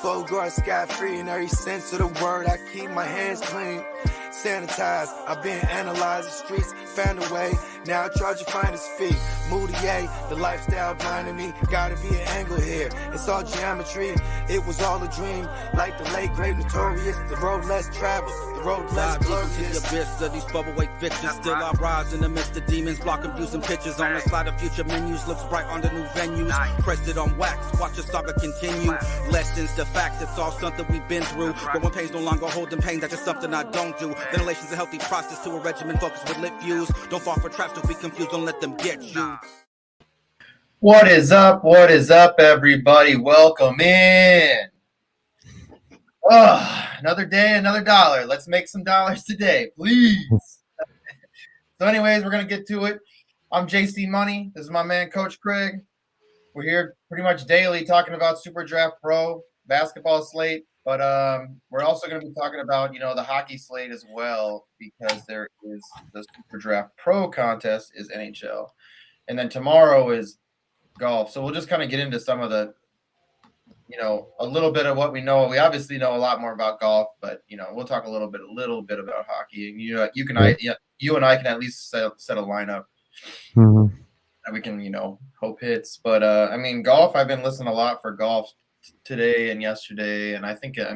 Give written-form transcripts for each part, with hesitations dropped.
Bogart scot-free in every sense of the word. I keep my hands clean, sanitized. I've been analyzed the streets, found a way. Now I try to find his feet. Moody A, the lifestyle blinding me. Gotta be an angle here. It's all geometry. It was all a dream. Like the late great notorious, the road less traveled, the road less glorious. The abyss of these bubblegate bitches. Still I rise in the midst of demons, blocking views and pictures. On the slide of future menus, looks bright on the new venues. Pressed it on wax, watch the saga continue. Lessons to facts, it's all something we've been through. But when pain's no longer holding pain, that's just something I don't do. Ventilation's a healthy process to a regimen focused with lit views. Don't fall for traps, don't be confused, don't let them get you. What is up? What is up, everybody? Welcome in. Another day, another dollar. Let's make some dollars today, please. So anyways, we're going to get to it. I'm JC Money. This is my man, Coach Craig. We're here pretty much daily talking about SuperDraft Pro, basketball slate, but we're also going to be talking about, the hockey slate as well, because there is the SuperDraft Pro contest is NHL. And then tomorrow is golf. So we'll just kind of get into some of the, a little bit of what we know. We obviously know a lot more about golf, but we'll talk a little bit about hockey. And you and I can at least set a lineup that we can, hope hits. But golf. I've been listening a lot for golf today and yesterday, and I think I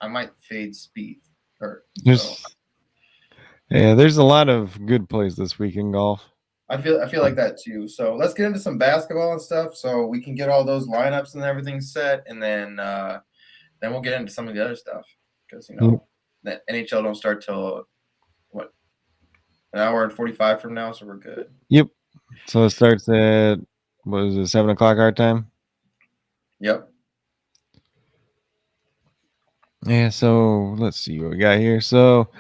might fade speed. There's a lot of good plays this week in golf. I feel like that too. So let's get into some basketball and stuff, so we can get all those lineups and everything set, and then we'll get into some of the other stuff, because the NHL don't start till an hour and 45 from now, so we're good. Yep. So it starts at 7 o'clock our time. Yep. Yeah. So let's see what we got here. So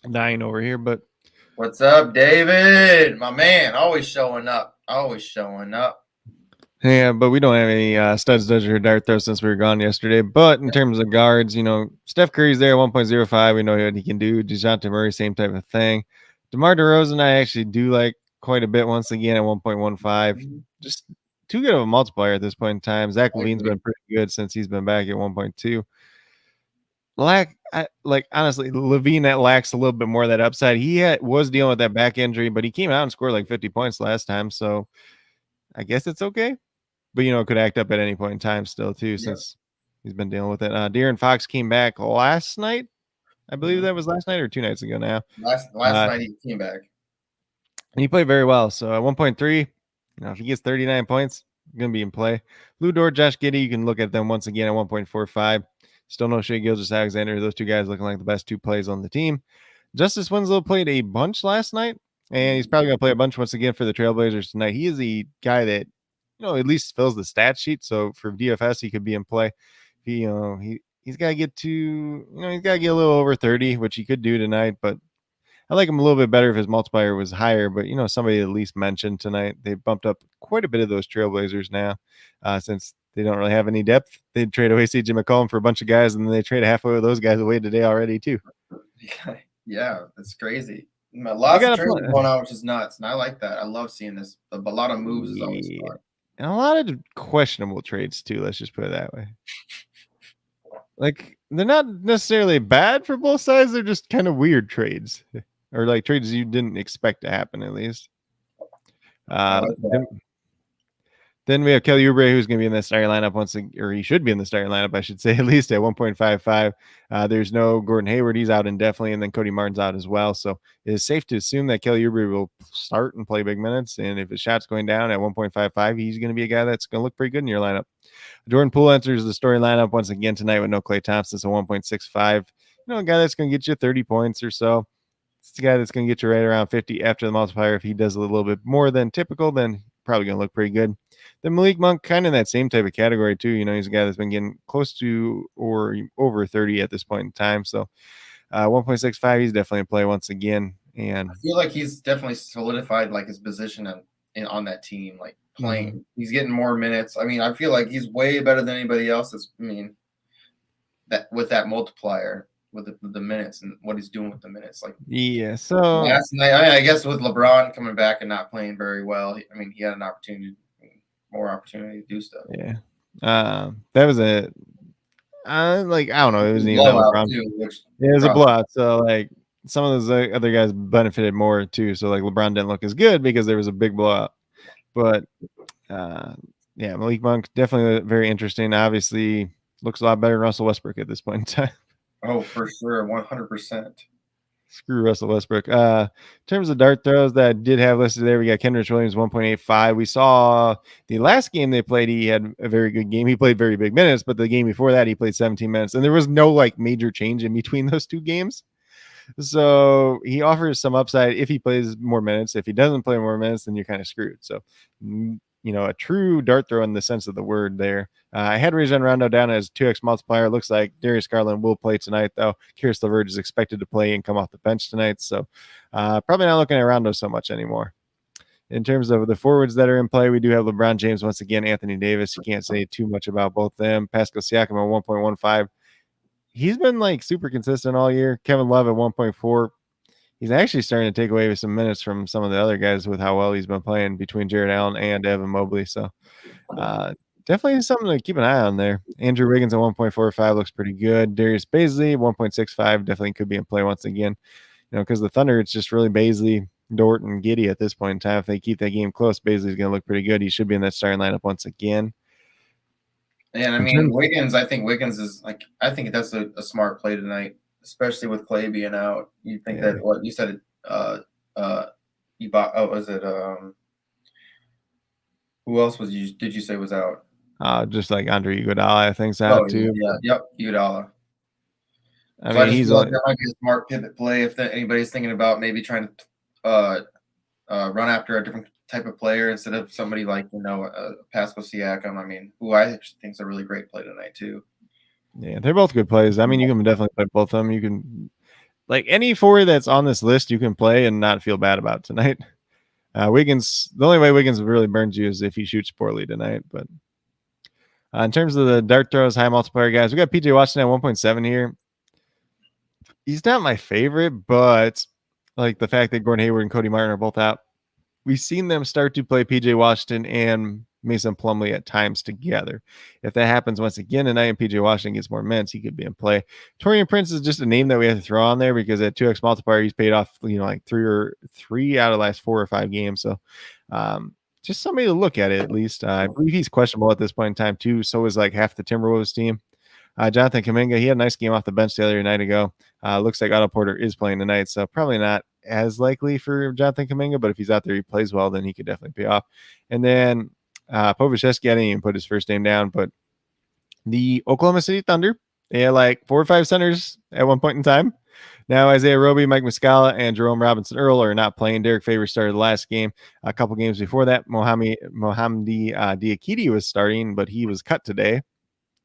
9 over here, but. What's up, David? My man, always showing up. Yeah, but we don't have any studs, dodger, or dart throw since we were gone yesterday. But in terms of guards, Steph Curry's there, 1.05. We know what he can do. DeJounte Murray, same type of thing. DeMar DeRozan, I actually do like quite a bit once again at 1.15. Just too good of a multiplier at this point in time. Zach LaVine's been pretty good since he's been back at 1.2. Honestly, LaVine that lacks a little bit more of that upside. He was dealing with that back injury, but he came out and scored like 50 points last time, so I guess it's okay. But it could act up at any point in time still too, since he's been dealing with it. De'Aaron Fox came back last night. I believe that was last night or 2 nights ago now. Last night he came back. And he played very well. So at 1.3, if he gets 39 points, going to be in play. Lou Dort, Josh Giddey, you can look at them once again at 1.45. Still no Shea Gilgeous-Alexander. Those two guys looking like the best two plays on the team. Justice Winslow played a bunch last night, and he's probably going to play a bunch once again for the Trailblazers tonight. He is the guy that, at least fills the stat sheet. So for DFS, he could be in play. He's got to get to, he's got to get a little over 30, which he could do tonight. But I like him a little bit better if his multiplier was higher. But, somebody at least mentioned tonight, they bumped up quite a bit of those Trailblazers now, since they don't really have any depth. They'd trade away CJ McCollum for a bunch of guys, and then they trade halfway of those guys away today already too. Yeah, that's crazy. Lots of trades going on, which is nuts, and I like that. I love seeing this. A lot of moves is always fun. And a lot of questionable trades too. Let's just put it that way. Like, they're not necessarily bad for both sides. They're just kind of weird trades, or like trades you didn't expect to happen at least. Then we have Kelly Oubre, who's going to be in the starting lineup or he should be in the starting lineup, I should say, at least at 1.55. There's no Gordon Hayward. He's out indefinitely, and then Cody Martin's out as well. So it is safe to assume that Kelly Oubre will start and play big minutes. And if his shot's going down at 1.55, he's going to be a guy that's going to look pretty good in your lineup. Jordan Poole enters the starting lineup once again tonight with no Klay Thompson, so 1.65. A guy that's going to get you 30 points or so. It's the guy that's going to get you right around 50 after the multiplier. If he does a little bit more than typical, then probably going to look pretty good. Then Malik Monk, kind of in that same type of category too. He's a guy that's been getting close to or over 30 at this point in time. So 1.65, he's definitely a play once again. And I feel like he's definitely solidified like his position on that team, like playing. Mm-hmm. He's getting more minutes. I feel like he's way better than anybody else. That with that multiplier. with the minutes and what he's doing with the minutes. Like Yeah. So last night, I guess with LeBron coming back and not playing very well, I mean, he had an opportunity, more opportunity to do stuff. yeah, that was a like I don't know. It wasn't even that Blowout LeBron. too, which It was a probably blowout. So like some of those other guys benefited more too. So like LeBron didn't look as good because there was a big blowout. But yeah, Malik Monk definitely very interesting. Obviously looks a lot better than Russell Westbrook at this point in time. oh for sure, 100%. Screw Russell Westbrook. In terms of dart throws that I did have listed there, we got Kendrick Williams 1.85. We saw the last game they played, he had a very good game. He played very big minutes, but the game before that, he played 17 minutes, and there was no like major change in between those two games. So he offers some upside if he plays more minutes. If he doesn't play more minutes, then you're kind of screwed. So, a true dart throw in the sense of the word there. I had Rajon Rondo down as 2x multiplier. Looks like Darius Garland will play tonight, though. Karis LeVert is expected to play and come off the bench tonight. So probably not looking at Rondo so much anymore. In terms of the forwards that are in play, we do have LeBron James once again, Anthony Davis. You can't say too much about both them. Pascal Siakam at 1.15. He's been like super consistent all year. Kevin Love at 1.4. He's actually starting to take away some minutes from some of the other guys with how well he's been playing between Jared Allen and Evan Mobley. So definitely something to keep an eye on there. Andrew Wiggins at 1.45 looks pretty good. Darius Bazley 1.65 definitely could be in play once again. Because the Thunder, it's just really Bazley, Dort, and Giddey at this point in time. If they keep that game close, Bazley's going to look pretty good. He should be in that starting lineup once again. And I mean, Wiggins, I think Wiggins is like, I think that's a smart play tonight, especially with Clay being out. You think that what you said, you bought, oh, was it, who else did you say was out? Just like Andre Iguodala, I think's out too. Yeah, yep, Iguodala. I So mean, he's like, that might be a smart pivot play if anybody's thinking about maybe trying to run after a different type of player instead of somebody like Pascal Siakam. I mean, who I think is a really great play tonight too. Yeah, they're both good plays. I mean, you can definitely play both of them. You can like any forward that's on this list, you can play and not feel bad about tonight. Wiggins, the only way Wiggins really burns you is if he shoots poorly tonight. But in terms of the dart throws, high multiplier guys, we got PJ Washington at 1.7 here. He's not my favorite, but like the fact that Gordon Hayward and Cody Martin are both out, we've seen them start to play PJ Washington and Mason Plumlee at times together. If that happens once again tonight and PJ Washington gets more minutes, he could be in play. Torian Prince is just a name that we have to throw on there because at 2x multiplier, he's paid off, like three out of the last 4 or 5 games. So just somebody to look at it at least. I believe he's questionable at this point in time too. So is like half the Timberwolves team. Jonathan Kuminga, he had a nice game off the bench the other night ago. Looks like Otto Porter is playing tonight, so probably not as likely for Jonathan Kuminga, but if he's out there, he plays well, then he could definitely pay off. And then Povachevsky, I didn't even put his first name down, but the Oklahoma City Thunder, they had like 4 or 5 centers at one point in time. Now Isaiah Roby, Mike Muscala, and Jerome Robinson-Earl are not playing. Derek Favors started the last game. A couple games before that, Mohamed Diakite was starting, but he was cut today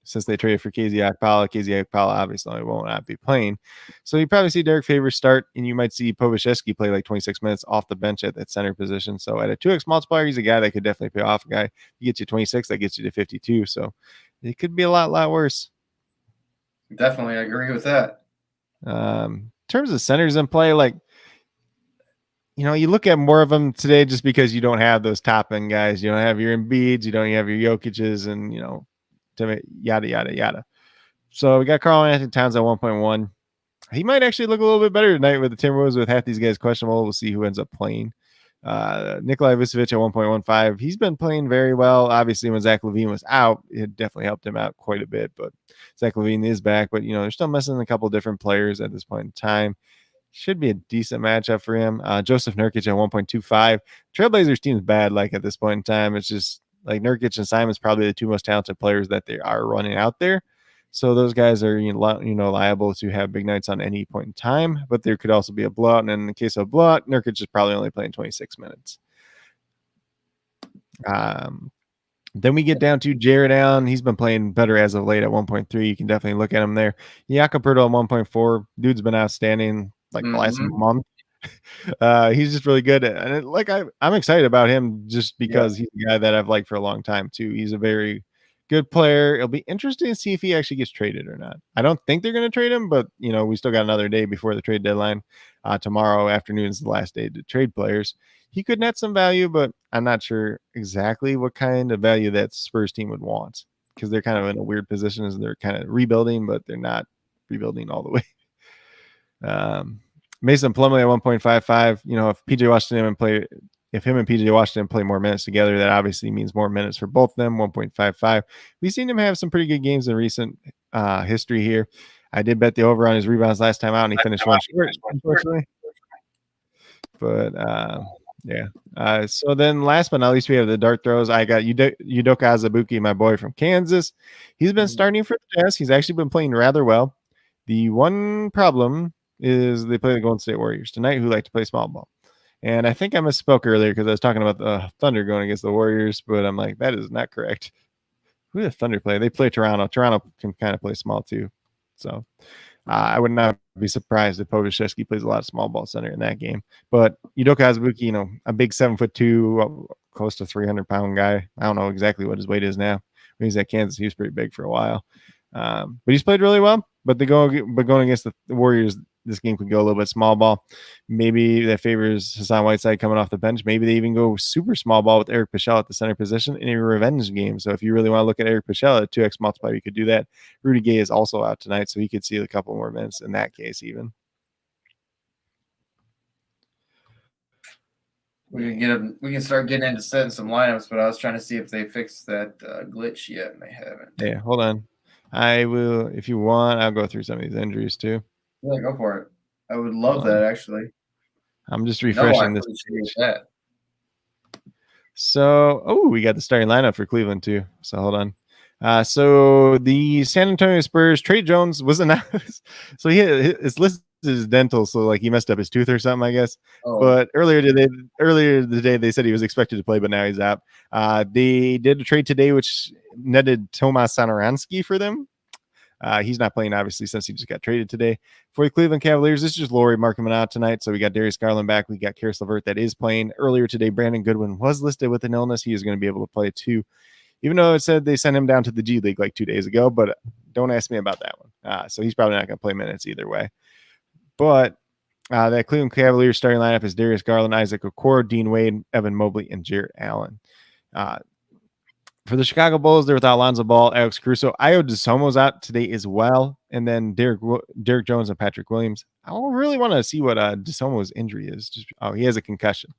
since they traded for KZ Okpala. KZ Okpala obviously will not be playing. So you probably see Derek Favors start, and you might see Povachevsky play like 26 minutes off the bench at that center position. So at a 2x multiplier, he's a guy that could definitely pay off. A guy, he gets you 26, that gets you to 52. So it could be a lot worse. Definitely, I agree with that. In terms of centers in play, like, you look at more of them today just because you don't have those top end guys. You don't have your Embiids, you don't have your Jokic's, and yada yada yada. So we got Karl-Anthony Towns at 1.1. He might actually look a little bit better tonight with the Timberwolves with half these guys questionable. We'll see who ends up playing. Nikolai Vucevic at 1.15. He's been playing very well. Obviously, when Zach LaVine was out, it definitely helped him out quite a bit. But Zach LaVine is back. But they're still missing a couple different players at this point in time. Should be a decent matchup for him. Joseph Nurkic at 1.25. Trailblazers team is bad. Like at this point in time, it's just like Nurkic and Simon's probably the 2 most talented players that they are running out there. So those guys are liable to have big nights on any point in time, but there could also be a blowout. And in the case of a blowout, Nurkic is probably only playing 26 minutes. Then we get down to Jared Allen. He's been playing better as of late at 1.3. You can definitely look at him there. Jakob Poeltl at 1.4. Dude's been outstanding like the last month. He's just really good. And I'm excited about him just because he's a guy that I've liked for a long time too. He's a very good player. It'll be interesting to see if he actually gets traded or not. I don't think they're going to trade him, but we still got another day before the trade deadline. Tomorrow afternoon is the last day to trade players. He could net some value, but I'm not sure exactly what kind of value that Spurs team would want, because they're kind of in a weird position as they're kind of rebuilding, but they're not rebuilding all the way. Mason Plumlee at 1.55. If PJ Washington if him and PJ Washington play more minutes together, that obviously means more minutes for both of them. 1.55. We've seen him have some pretty good games in recent history here. I did bet the over on his rebounds last time out, and he finished one short, unfortunately. But yeah. So then, last but not least, we have the dart throws. I got Udoka Azubuike, my boy from Kansas. He's been starting for the Jazz. He's actually been playing rather well. The one problem is they play the Golden State Warriors tonight, who like to play small ball. And I think I misspoke earlier because I was talking about the Thunder going against the Warriors, but I'm like, that is not correct. Who did the Thunder play? They play Toronto. Toronto can kind of play small too. So I would not be surprised if Pokusevski plays a lot of small ball center in that game. But Udoka Azubuike, a big 7'2", close to 300-pound guy. I don't know exactly what his weight is now. When he's at Kansas, he was pretty big for a while. But he's played really well. But going against the Warriors, this game could go a little bit small ball. Maybe that favors Hassan Whiteside coming off the bench. Maybe they even go super small ball with Eric Paschall at the center position in a revenge game. So if you really want to look at Eric Paschall at 2x multiplier, you could do that. Rudy Gay is also out tonight, so he could see a couple more minutes in that case even. We can start getting into setting some lineups, but I was trying to see if they fixed that glitch yet, and they haven't. Yeah, hold on. I will, if you want, I'll go through some of these injuries too. Yeah, go for it. I would love that, actually. I'm just refreshing this. That. So, we got the starting lineup for Cleveland too. So hold on. So the San Antonio Spurs, Trey Jones was announced. So it's listed as dental, so like he messed up his tooth or something, I guess. Oh. But earlier today they said he was expected to play, but now he's out. They did a trade today, which netted Tomas Satoransky for them. He's not playing, obviously, since he just got traded today. For the Cleveland Cavaliers, this is just Lauri marking him out tonight. So we got Darius Garland back. We got Karis LeVert that is playing. Earlier today, Brandon Goodwin was listed with an illness. He is going to be able to play too, even though it said they sent him down to the G League like 2 days ago. But don't ask me about that one. So he's probably not going to play minutes either way. But that Cleveland Cavaliers starting lineup is Darius Garland, Isaac Okoro, Dean Wade, Evan Mobley, and Jarrett Allen. For the Chicago Bulls, they're without Lonzo Ball, Alex Caruso. Ayo Dosunmu's out today as well. And then Derek Jones and Patrick Williams. I don't really want to see what Dosunmu's injury is. He has a concussion.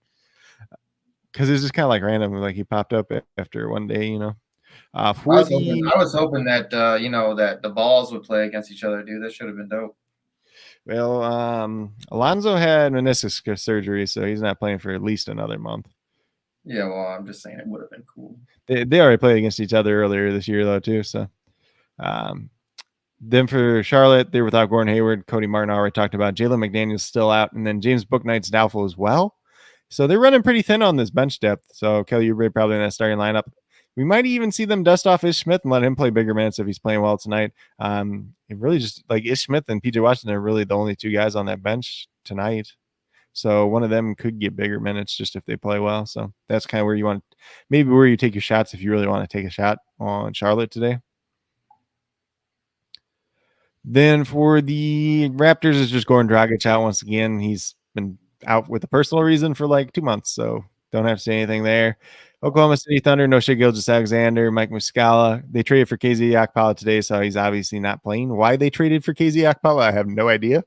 Because it's just kind of like random. Like he popped up after one day, I was hoping that, that the Balls would play against each other, dude. That should have been dope. Well, Alonzo had meniscus surgery, so he's not playing for at least another month. Yeah, well, I'm just saying it would have been cool. They already played against each other earlier this year, though, too. So, then for Charlotte, they're without Gordon Hayward, Cody Martin already talked about. Jalen McDaniel's still out, and then James Bouknight's doubtful as well. So they're running pretty thin on this bench depth. So Kelly Oubre probably in that starting lineup. We might even see them dust off Ish Smith and let him play bigger minutes if he's playing well tonight. It really just like Ish Smith and PJ Washington are really the only two guys on that bench tonight. So one of them could get bigger minutes just if they play well. So that's kind of where you take your shots if you really want to take a shot on Charlotte today. Then for the Raptors, it's just Goran Dragic out once again. He's been out with a personal reason for like 2 months, so don't have to say anything there. Oklahoma City Thunder, no Shea Gilgeous-Alexander, Mike Muscala. They traded for KZ Okpala today, so he's obviously not playing. Why they traded for KZ Okpala, I have no idea.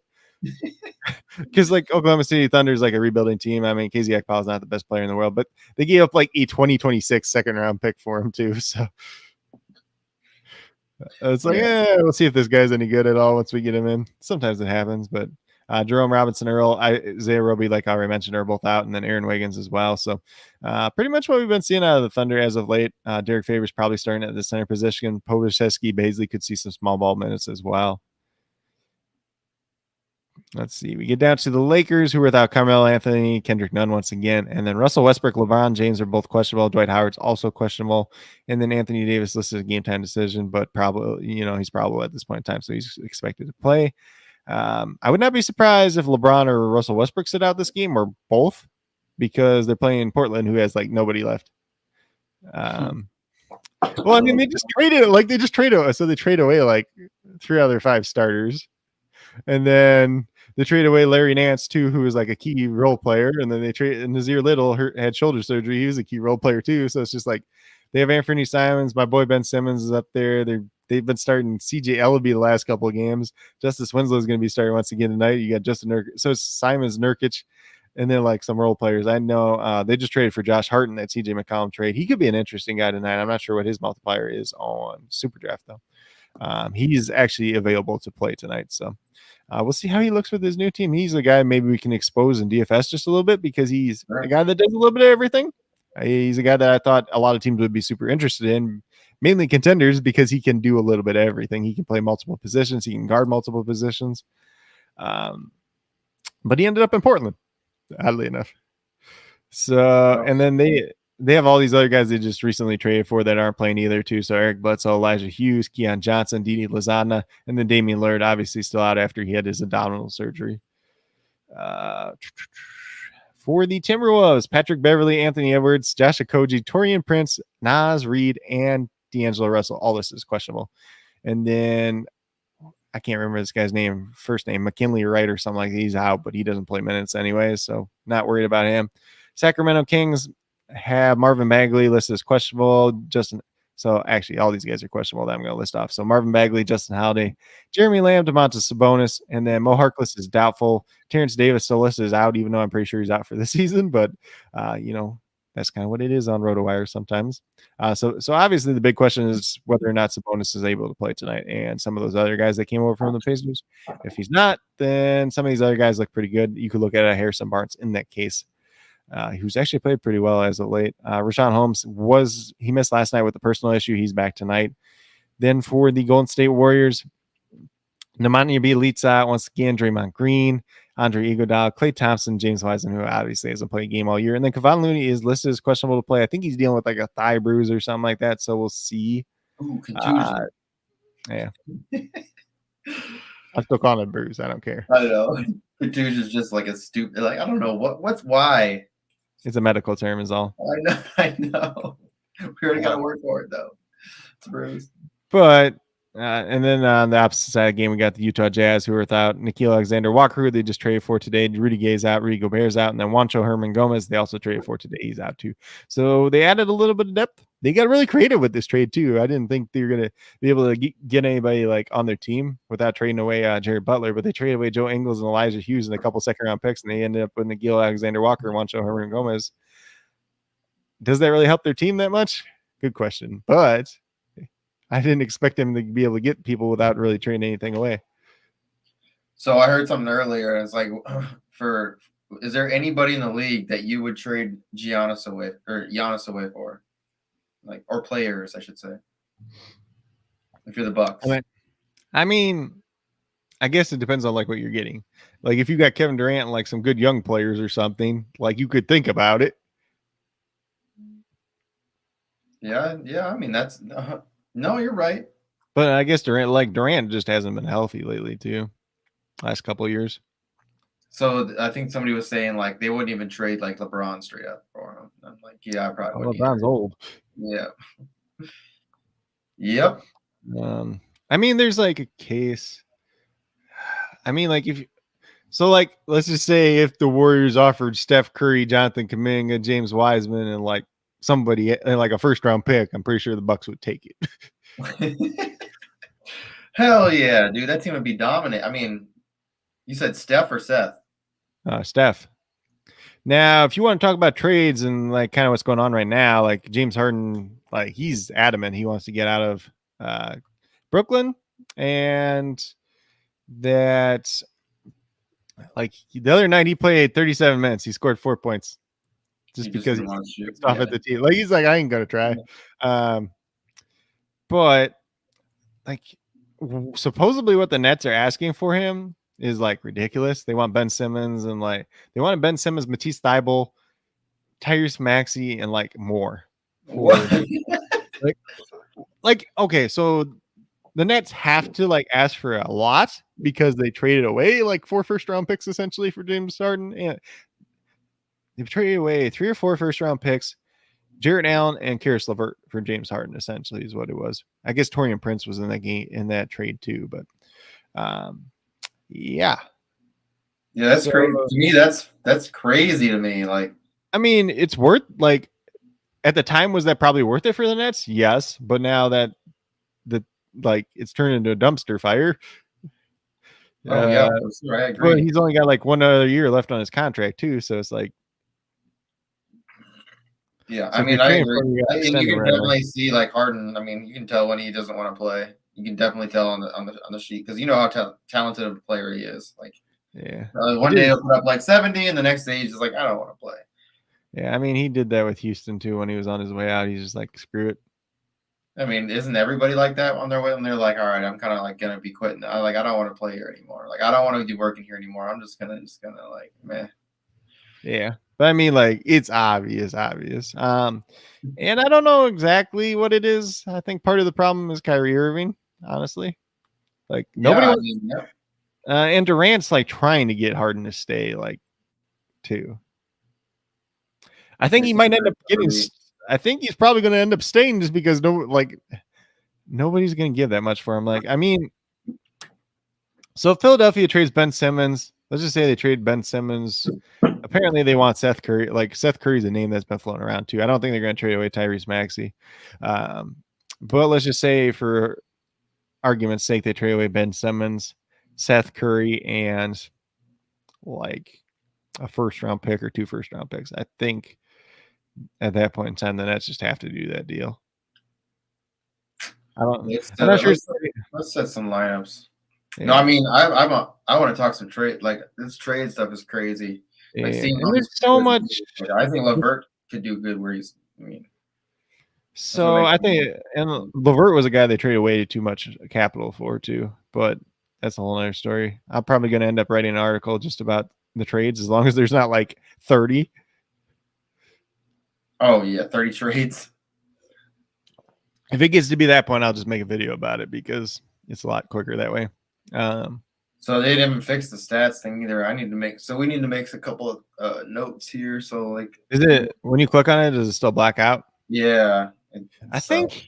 Because like Oklahoma City Thunder is like a rebuilding team. I mean, KZ Okpala is not the best player in the world, but they gave up like a 2026 second round pick for him too. So it's like, we'll see if this guy's any good at all once we get him in. Sometimes it happens, but Jerome Robinson, Earl, Isaiah Roby, like I already mentioned, are both out, and then Aaron Wiggins as well. So pretty much what we've been seeing out of the Thunder as of late. Derek Favors probably starting at the center position. Pokusevski, Baisley could see some small ball minutes as well. Let's see. We get down to the Lakers, who are without Carmelo Anthony, Kendrick Nunn once again, and then Russell Westbrook, LeBron James are both questionable. Dwight Howard's also questionable, and then Anthony Davis listed a game time decision, but probably he's probable at this point in time, so he's expected to play. I would not be surprised if LeBron or Russell Westbrook sit out this game, or both, because they're playing Portland, who has like nobody left. Well, I mean, they just traded so they trade away like 3 out of their 5 starters, and then they trade away Larry Nance too, who was like a key role player, and then they trade Nazir Little had shoulder surgery. He was a key role player too. So it's just like they have Anthony Simons, my boy Ben Simmons is up there. They've been starting CJ Ellaby the last couple of games. Justice Winslow is going to be starting once again tonight. You got Justin Nurkic, so it's Simons, Nurkic, and then like some role players. I know they just traded for Josh Harton, that CJ McCollum trade. He could be an interesting guy tonight. I'm not sure what his multiplier is on SuperDraft though. He's actually available to play tonight, so we'll see how he looks with his new team. He's a guy maybe we can expose in DFS just a little bit because he's a guy that does a little bit of everything. He's a guy that I thought a lot of teams would be super interested in, mainly contenders, because he can do a little bit of everything. He can play multiple positions. He can guard multiple positions. But he ended up in Portland, oddly enough. So, and then they have all these other guys they just recently traded for that aren't playing either too. So Eric Bledsoe, Elijah Hughes, Keon Johnson, Didi Lozada, and then Damian Lillard, obviously still out after he had his abdominal surgery. For the Timberwolves, Patrick Beverly, Anthony Edwards, Josh Okogie, Torian Prince, Naz Reid, and D'Angelo Russell. All this is questionable. And then I can't remember this guy's first name, McKinley Wright or something like that. He's out, but he doesn't play minutes anyway, so not worried about him. Sacramento Kings have Marvin Bagley listed as questionable. So actually, all these guys are questionable that I'm going to list off. So Marvin Bagley, Justin Holiday, Jeremy Lamb, Domantas Sabonis, and then Mo Harkless is doubtful. Terrence Davis still listed as out, even though I'm pretty sure he's out for the season. But that's kind of what it is on RotoWire sometimes. So obviously the big question is whether or not Sabonis is able to play tonight, and some of those other guys that came over from the Pacers. If he's not, then some of these other guys look pretty good. You could look at Harrison Barnes in that case. Who's actually played pretty well as of late. Rashawn Holmes he missed last night with a personal issue. He's back tonight. Then for the Golden State Warriors, Nemanja Bjelica once again, Draymond Green, Andre Iguodala, Klay Thompson, James Wiseman, who obviously hasn't played a game all year. And then Kevon Looney is listed as questionable to play. I think he's dealing with like a thigh bruise or something like that. So we'll see. Ooh, contusion. Yeah. I'm still calling it bruise. I don't care. I don't know. Contusion is just like a stupid, like, I don't know why. It's a medical term is all. I know. We already got to work for it though. It's a bruise. But and then on the opposite side of the game, we got the Utah Jazz, who are without Nickeil Alexander-Walker, who they just traded for today. Rudy Gay's out, Rudy Gobert's out, and then Juancho Hernan-Gomez, they also traded for today. He's out too. So they added a little bit of depth. They got really creative with this trade too. I didn't think they were going to be able to get anybody like on their team without trading away Jared Butler, but they traded away Joe Ingles and Elijah Hughes and a couple second-round picks, and they ended up with Nickeil Alexander-Walker and Juancho Hernan-Gomez. Does that really help their team that much? Good question. But I didn't expect them to be able to get people without really trading anything away. So I heard something earlier, and it's like, is there anybody in the league that you would trade Giannis away for, like, or players, I should say, if you're the Bucks? I mean, I guess it depends on like what you're getting. Like if you got Kevin Durant and like some good young players or something, like you could think about it. Yeah. I mean, that's no, you're right. But I guess Durant just hasn't been healthy lately too. Last couple of years. So I think somebody was saying like they wouldn't even trade like LeBron straight up for him. I'm like, yeah, I probably wouldn't. LeBron's old. Yeah. Yep. I mean, there's like a case. I mean, like let's just say if the Warriors offered Steph Curry, Jonathan Kuminga, James Wiseman, and like somebody and like a first round pick, I'm pretty sure the Bucks would take it. Hell yeah, dude. That team would be dominant. I mean, you said Steph or Seth? Steph. Now, if you want to talk about trades and like kind of what's going on right now, like James Harden, like he's adamant he wants to get out of Brooklyn, and that like the other night he played 37 minutes. He scored 4 points just because he's off at the team. Like he's like, I ain't gonna try. But like supposedly what the Nets are asking for him is like ridiculous. They want Ben Simmons and like they wanted Ben Simmons, Matisse Thybulle, Tyrese Maxey, and like more. like okay, so the Nets have to like ask for a lot because they traded away like 4 first-round picks essentially for James Harden, and they've traded away 3 or 4 first-round picks Jarrett Allen and Karis LeVert for James Harden, essentially, is what it was. I guess Torian Prince was in that game, in that trade too, but yeah. Yeah, that's crazy. To me, that's crazy to me. Like, I mean, it's worth, like, at the time, was that probably worth it for the Nets? Yes, but now that it's turned into a dumpster fire. Oh yeah, for sure. I agree. Well, he's only got like one other year left on his contract too, so it's like, yeah. so I mean, I agree. you I mean, you can definitely see like Harden. I mean, you can tell when he doesn't want to play. You can definitely tell on the sheet because you know how talented of a player he is. Like, yeah, one day he'll put up like 70, and the next day he's just like, I don't want to play. Yeah, I mean, he did that with Houston too when he was on his way out. He's just like, screw it. I mean, isn't everybody like that on their way? And they're like, all right, I'm kind of like gonna be quitting. I don't want to play here anymore. Like, I don't want to be working here anymore. I'm just gonna like, meh. Yeah, but I mean, like, it's obvious. And I don't know exactly what it is. I think part of the problem is Kyrie Irving, honestly. Like, nobody wants, and Durant's like trying to get Harden to stay, like, too. I think he might end up getting. I think he's probably going to end up staying just because nobody's going to give that much for him. Like, I mean, so if Philadelphia trades Ben Simmons, let's just say they trade Ben Simmons. Apparently, they want Seth Curry. Like, Seth Curry's a name that's been floating around too. I don't think they're going to trade away Tyrese Maxey. But let's just say, for argument's sake, they trade away Ben Simmons, Seth Curry, and like a first-round pick or 2 first-round picks. I think at that point in time, the Nets just have to do that deal. I'm not sure. Let's set some lineups. Yeah. No, I mean, I want to talk some trade. Like, this trade stuff is crazy. Like, there's so much. I think LeVert could do good where he's. I mean, so I think, and LeVert was a guy they traded way too much capital for too, but that's a whole other story. I'm probably going to end up writing an article just about the trades, as long as there's not like 30. Oh yeah, 30 trades. If it gets to be that point, I'll just make a video about it because it's a lot quicker that way. So they didn't fix the stats thing either. We need to make a couple of notes here. So, like, is it, when you click on it, does it still black out? Yeah. I think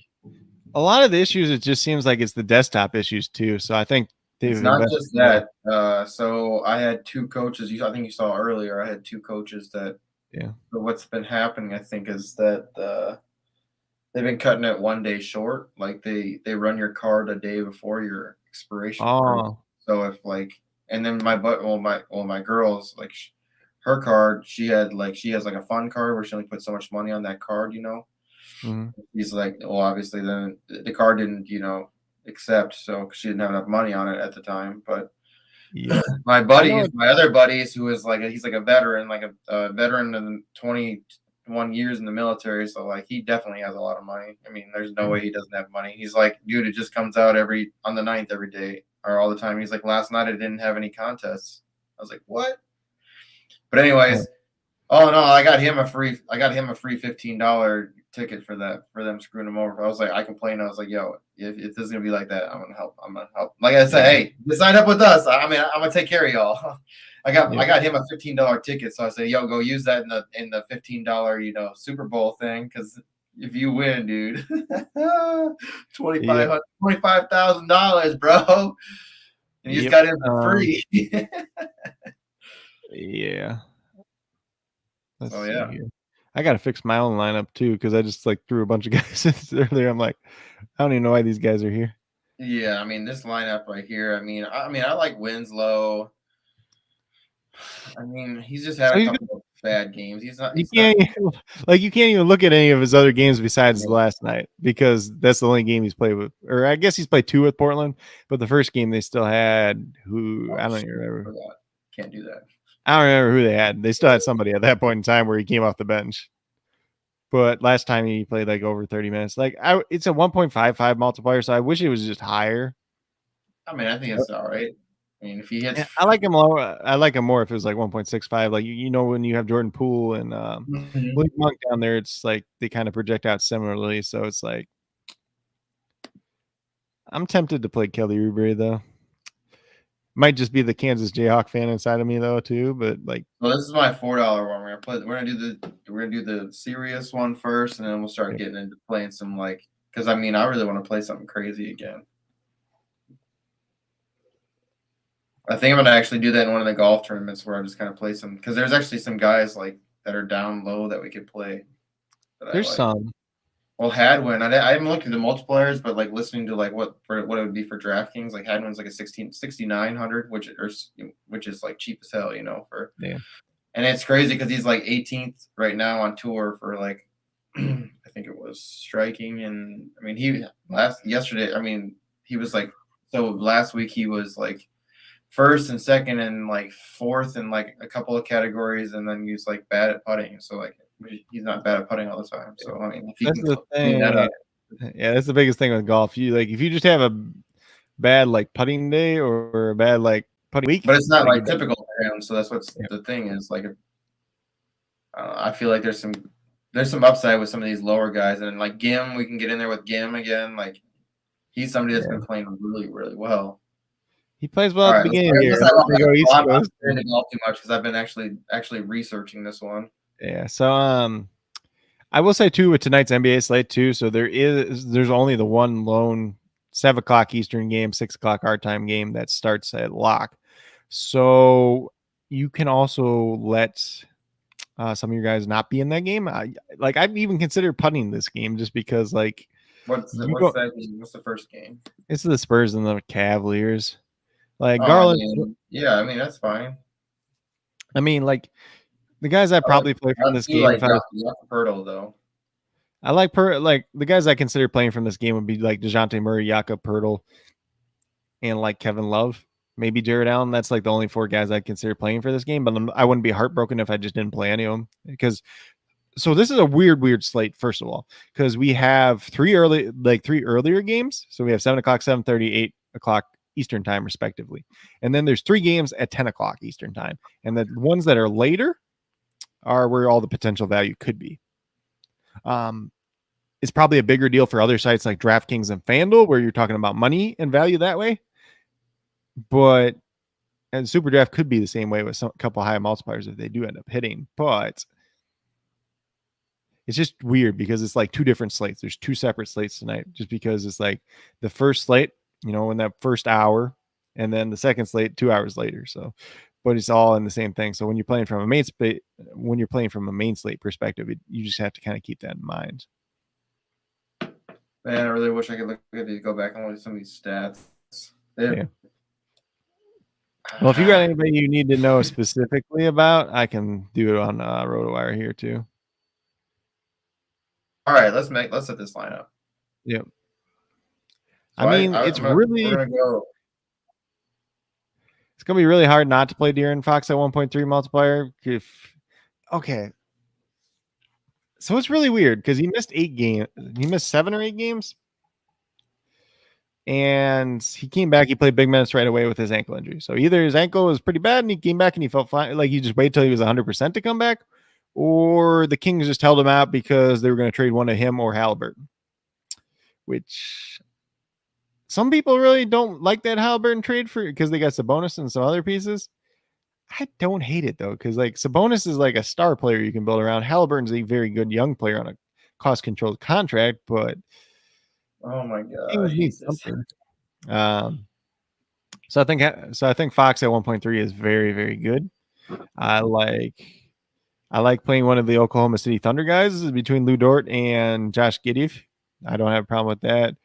a lot of the issues, it just seems like it's the desktop issues too. So I think it's not just that. So I had 2 coaches. I think you saw earlier. I had 2 coaches that. Yeah. So what's been happening, I think, is that they've been cutting it 1 day short. Like, they run your card a day before your expiration. Oh. So if, like, and then my girl's, like, her card, she has like a fun card where she only puts so much money on that card, you know. Mm-hmm. He's like, well, obviously then the card didn't, accept, so she didn't have enough money on it at the time. But yeah, my other buddies, who is like he's like a veteran, like a veteran in 21 years in the military, so like he definitely has a lot of money. I mean, there's no way he doesn't have money. He's like, dude, it just comes out on the 9th every day or all the time. He's like, last night I didn't have any contests. I was like, what? But anyways, oh no, I got him a free $15 ticket for them screwing him over. I was like, I complained. I was like, yo, if this is gonna be like that, I'm gonna help. Like I said, hey, sign up with us. I mean, I'm gonna take care of y'all. I got him a $15 ticket, so I said, yo, go use that in the $15 Super Bowl thing, because if you win, dude, $25,000, bro, and you just got him for free. Yeah. Oh yeah. I gotta fix my own lineup too, because I just like threw a bunch of guys earlier. I'm like, I don't even know why these guys are here. Yeah, I mean, this lineup right here. I mean, I like Winslow. I mean, he's just had a couple of bad games. You can't even look at any of his other games besides last night, because that's the only game he's played with. Or I guess he's played 2 with Portland, but the first game they still had I don't even remember. Can't do that. I don't remember who they had. They still had somebody at that point in time where he came off the bench. But last time he played like over 30 minutes. Like, it's a 1.55 multiplier, so I wish it was just higher. I mean, I think it's all right. I mean, if he hits, I like him lower. I like him more if it was like 1.65. Like, when you have Jordan Poole and Malik Monk down there, it's like they kind of project out similarly. So it's like, I'm tempted to play Kelly Oubre though. Might just be the Kansas Jayhawk fan inside of me though too, but like. Well, this is my $4 one. We're gonna do the serious one first, and then we'll start getting into playing some because I mean I really want to play something crazy again. I think I'm gonna actually do that in one of the golf tournaments where I just kind of play some because there's actually some guys that are down low that we could play. There's some. Well, Hadwin, I haven't looked at the multipliers, but listening to what it would be for DraftKings, Hadwin's like a 6,900, which is like cheap as hell, for. Yeah. And it's crazy because he's like 18th right now on tour for I think it was striking, and I mean he was last week he was first and second and fourth in a couple of categories, and then he's bad at putting, so he's not bad at putting all the time. So I mean, if he that's can the clean that up. Yeah, that's the biggest thing with golf. If you just have a bad putting day or a bad putting week, but it's not typical for him. So that's what's the thing is I feel like there's some upside with some of these lower guys, and Gim, we can get in there with Gim again. He's somebody that's been playing really, really well. He plays well at the beginning of the year. I'm not into golf too much because I've been actually researching this one. Yeah. So I will say too with tonight's NBA slate too. So there's only the one lone 7 o'clock Eastern game, 6 o'clock our time game that starts at lock. So you can also let some of your guys not be in that game. I've even considered putting this game just because what's that game? What's the first game? It's the Spurs and the Cavaliers. Garland. I mean that's fine. I mean the guys I probably play from this game. Pirtle though. I like the guys I consider playing from this game would be DeJounte Murray, Jakob Poeltl, and Kevin Love, maybe Jared Allen. That's the only 4 guys I consider playing for this game. But I wouldn't be heartbroken if I just didn't play any of them So this is a weird slate. First of all, because we have 3 earlier games. So we have 7 o'clock, 7:30, 8 o'clock Eastern time, respectively. And then there's 3 games at 10 o'clock Eastern time. And the ones that are later are where all the potential value could be. It's probably a bigger deal for other sites like DraftKings and FanDuel, where you're talking about money and value that way. And SuperDraft could be the same way with a couple high multipliers if they do end up hitting. But it's just weird because it's 2 different slates. There's 2 separate slates tonight, just because it's the first slate, in that first hour, and then the second slate 2 hours later. So, but it's all in the same thing. So when you're playing from a main slate perspective, you just have to kind of keep that in mind. Man, I really wish I could go back and look at some of these stats. Yeah. Well, if you got anybody you need to know specifically about, I can do it on RotoWire here too. All right, let's set this line up. Yep. So it's going to be really hard not to play De'Aaron Fox at 1.3 multiplier. So it's really weird because he missed 8 games. He missed 7 or 8 games. And he came back. He played big minutes right away with his ankle injury. So either his ankle was pretty bad and he came back and he felt fine. You just wait till he was 100% to come back. Or the Kings just held him out because they were going to trade one of him or Halliburton. Which some people really don't like that Halliburton trade because they got Sabonis and some other pieces. I don't hate it though, because Sabonis is a star player you can build around. Halliburton's a very good young player on a cost-controlled contract, but oh my god, so I think Fox at 1.3 is very, very good. I like playing one of the Oklahoma City Thunder guys. This is between Lou Dort and Josh Giddey. I don't have a problem with that.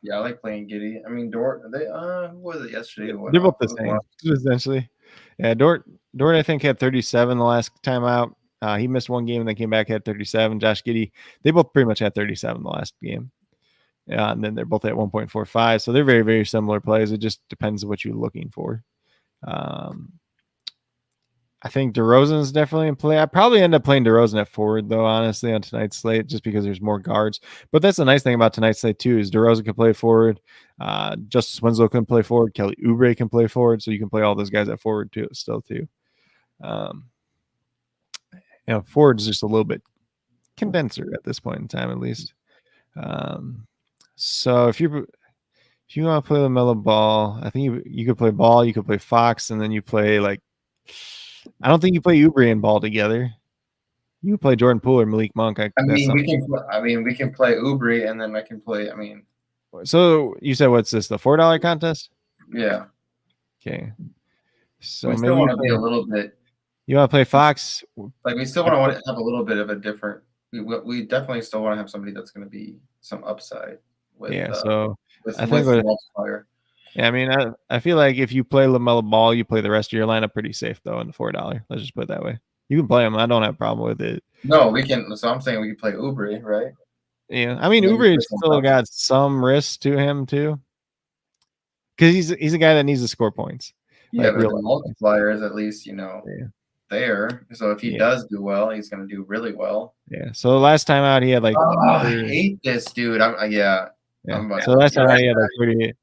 Yeah, I like playing Giddey. I mean, Dort. Who was it yesterday? They're both the same, essentially. Yeah, Dort. I think had 37 the last time out. He missed 1 game and then came back had 37. Josh Giddey. They both pretty much had 37 the last game. And then they're both at 1.45. So they're very, very similar plays. It just depends on what you're looking for. I think DeRozan's definitely in play. I probably end up playing DeRozan at forward, though, honestly, on tonight's slate, just because there's more guards. But that's the nice thing about tonight's slate, too, is DeRozan can play forward. Justice Winslow can play forward. Kelly Oubre can play forward. So you can play all those guys at forward, too. Forward is just a little bit condenser at this point in time, at least. So if you're If you want to play LaMelo Ball, I think you could play Ball, you could play Fox, and then you play like. I don't think you play Oubre and Ball together. You could play Jordan Poole or Malik Monk. We can play Oubre, and then I can play. So you said what's this? The $4 contest? Yeah. Okay. So we maybe still want to be a little bit. You want to play Fox? Like we still want to have a little bit of a different. We definitely still want to have somebody that's going to be some upside. With, so I think with Multiplier. Yeah, I mean, I feel like if you play LaMelo Ball, you play the rest of your lineup pretty safe though in the $4. Let's just put it that way. You can play him. I don't have a problem with it. No, we can. So I'm saying we can play Oubre, right? Yeah, I mean, Oubre still got some risk to him too, because he's a guy that needs to score points. Yeah, like, but the Multiplier is at least there. So if he does do well, he's going to do really well. Yeah. So last time out, he had like. I hate this dude. So last time out, he had like 38.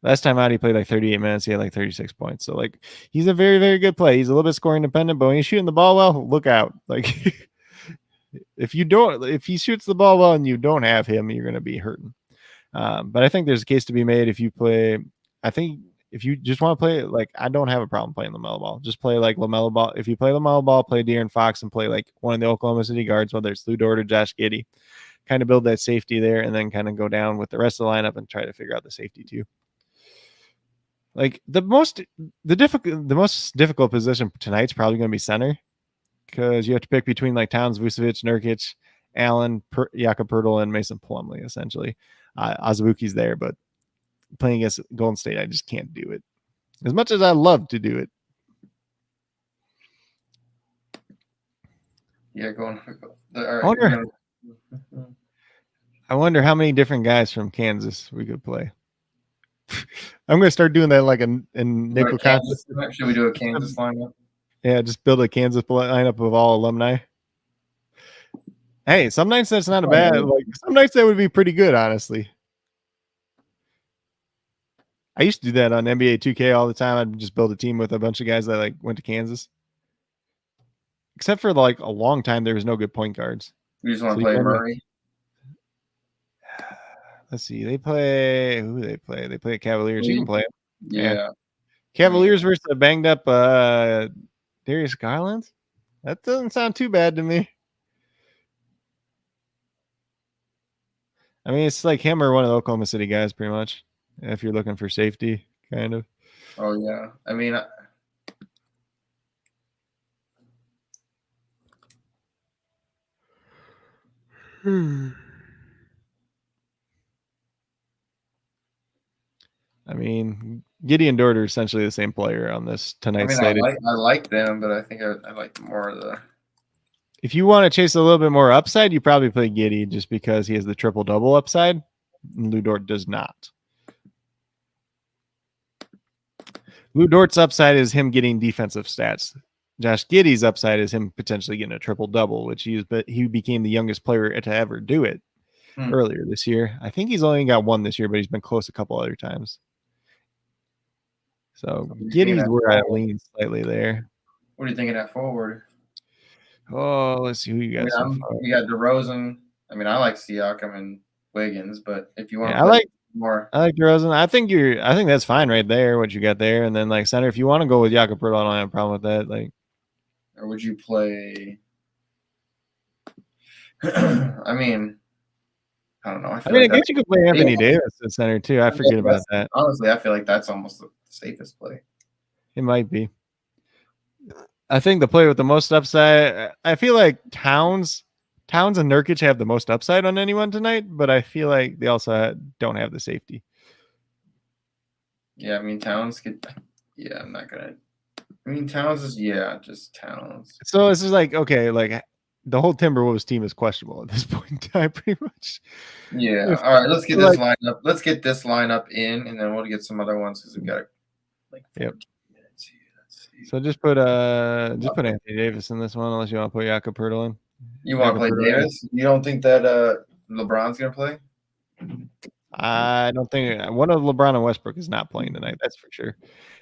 Last time out, he played like 38 minutes. He had like 36 points. So like, he's a very, very good play. He's a little bit scoring dependent, but when he's shooting the ball well, look out. Like, if he shoots the ball well and you don't have him, you're going to be hurting. But I think there's a case to be made if you play. I think if you just want to play, like, I don't have a problem playing LaMelo Ball. Just play like LaMelo Ball. If you play LaMelo Ball, play De'Aaron Fox and play like one of the Oklahoma City guards, whether it's Lou Dort or Josh Giddey. Kind of build that safety there, and then kind of go down with the rest of the lineup and try to figure out the safety too. Like the most difficult position tonight's probably going to be center, because you have to pick between like Towns, Vucevic, Nurkic, Allen, Jakob Poeltl, and Mason Plumlee. Essentially, Azubuike's there, but playing against Golden State, I just can't do it. As much as I love to do it. Yeah, going. I wonder how many different guys from Kansas we could play. I'm going to start doing that like in nickel contest. Should we do a Kansas lineup? Yeah, just build a Kansas lineup of all alumni. Hey, some nights that's not a bad. Like some nights that would be pretty good, honestly. I used to do that on NBA 2K all the time. I'd just build a team with a bunch of guys that like went to Kansas. Except for like a long time, there was no good point guards. You just want to play Murray? Let's see. They play. Who do they play? They play Cavaliers. You can play them. Yeah. Cavaliers versus a banged up Darius Garland. That doesn't sound too bad to me. I mean, it's like him or one of the Oklahoma City guys, pretty much. If you're looking for safety, kind of. Oh yeah. I mean. I mean, Giddey and Dort are essentially the same player on this tonight's slate. I like them, but I think I like more of the. If you want to chase a little bit more upside, you probably play Giddey just because he has the triple-double upside. And Lou Dort does not. Lou Dort's upside is him getting defensive stats. Josh Giddey's upside is him potentially getting a triple-double, which he became the youngest player to ever do it earlier this year. I think he's only got one this year, but he's been close a couple other times. So Giddey's where I lean slightly there. What are you thinking at forward? Oh, let's see who you got. You got DeRozan. I mean, I like Siakam and Wiggins, but if you want, I like DeRozan. I think that's fine right there. What you got there, and then like center, if you want to go with Jakob Poeltl, I don't have a problem with that. Like, or would you play? I mean, I don't know. I guess you could play Anthony Davis at center too. I forget about that. Honestly, I feel like that's almost the safest play. It might be. I think the play with the most upside, I feel like Towns and Nurkic have the most upside on anyone tonight, but I feel like they also don't have the safety. Yeah, I mean, Towns could. Yeah, I'm not gonna. I mean, Towns is just Towns. So it's just like, okay, like the whole Timberwolves team is questionable at this point in time, pretty much. Yeah. All right, let's get this lineup. Let's get this lineup in, and then we'll get some other ones because we've got like 14 minutes here. Let's see. So just put Anthony Davis in this one, unless you want to put Jakob Poeltl in. You want to play Davis? You don't think that LeBron's gonna play? I don't think one of LeBron and Westbrook is not playing tonight. That's for sure.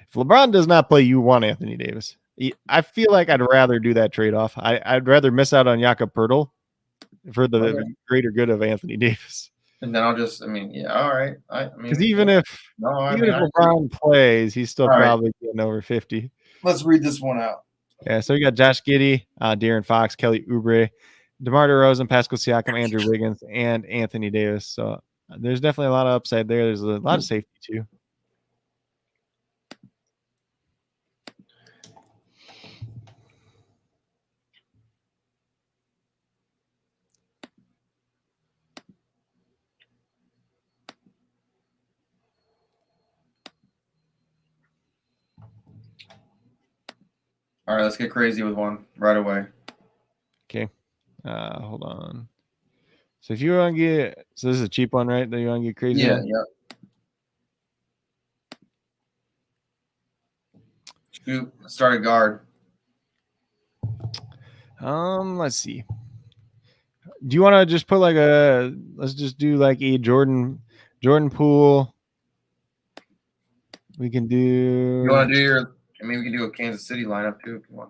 If LeBron does not play, you want Anthony Davis. I feel like I'd rather do that trade-off. I'd rather miss out on Jakob Poeltl for the greater good of Anthony Davis. And then I'll just, I mean, yeah, all right. I Because mean, even if I LeBron plays, he's still All right. probably getting over 50. let's read this one out. Yeah, so we got Josh Giddey, De'Aaron Fox, Kelly Oubre, DeMar DeRozan, Pascal Siakam, Andrew Wiggins, and Anthony Davis. So there's definitely a lot of upside there. There's a lot of safety too. All right, let's get crazy with one right away. Okay. Hold on. So if you want to get, so this is a cheap one, right? That you want to get crazy Yeah, on? yeah. Shoot, start a guard. Let's see. Do you want to just put like let's just do like a Jordan Poole. We can do. You want to do your? I mean, we can do a Kansas City lineup too if you want.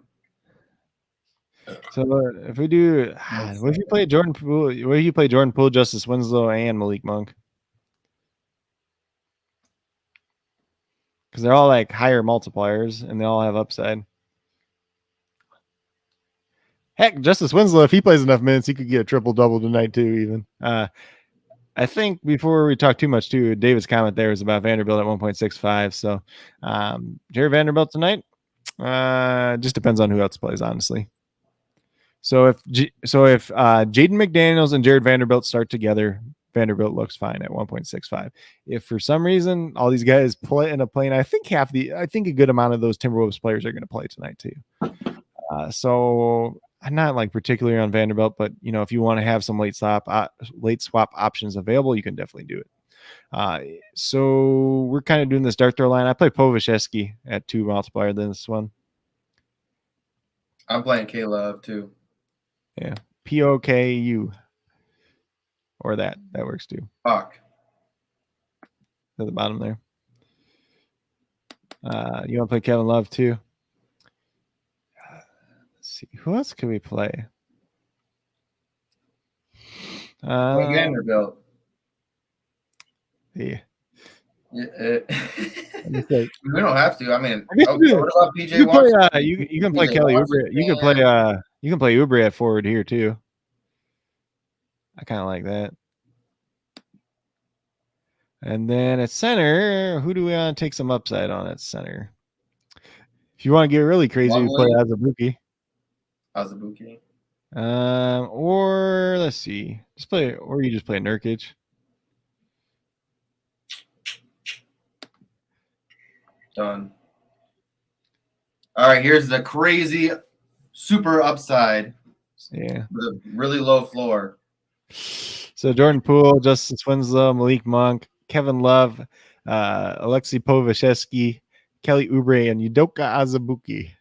So if we do, what if you play Jordan Poole? What if you play Jordan Poole, Justice Winslow, and Malik Monk? Because they're all like higher multipliers and they all have upside. Heck, Justice Winslow, if he plays enough minutes, he could get a triple-double tonight too, even. I think before we talk too much too, David's comment there was about Vanderbilt at 1.65. So Jared Vanderbilt tonight, just depends on who else plays, honestly. So if Jaden McDaniels and Jared Vanderbilt start together, Vanderbilt looks fine at 1.65. If for some reason all these guys end up playing, I think a good amount of those Timberwolves players are going to play tonight too. So I'm not like particularly on Vanderbilt, but if you want to have some late swap options available, you can definitely do it. So we're kind of doing this dart throw line. I play Povashevsky at 2 multiplier than this one. I'm playing K-Love too. Yeah, POKU. Or that works too. Fuck. At the bottom there. You want to play Kevin Love too? Let's see. Who else can we play? Vanderbilt. Yeah. We don't have to. I mean, what about PJ you can Washington? play, you can play Kelly Oubre. You can play Oubre at forward here too. I kind of like that. And then at center, who do we want to take some upside on at center? If you want to get really crazy, we play Azubuike. Or let's see, you just play Nurkic. Done. All right, here's the crazy super upside. Yeah. With a really low floor. So Jordan Poole, Justice Winslow, Malik Monk, Kevin Love, Alexei Povashevsky, Kelly Oubre, and Udoka Azubuike.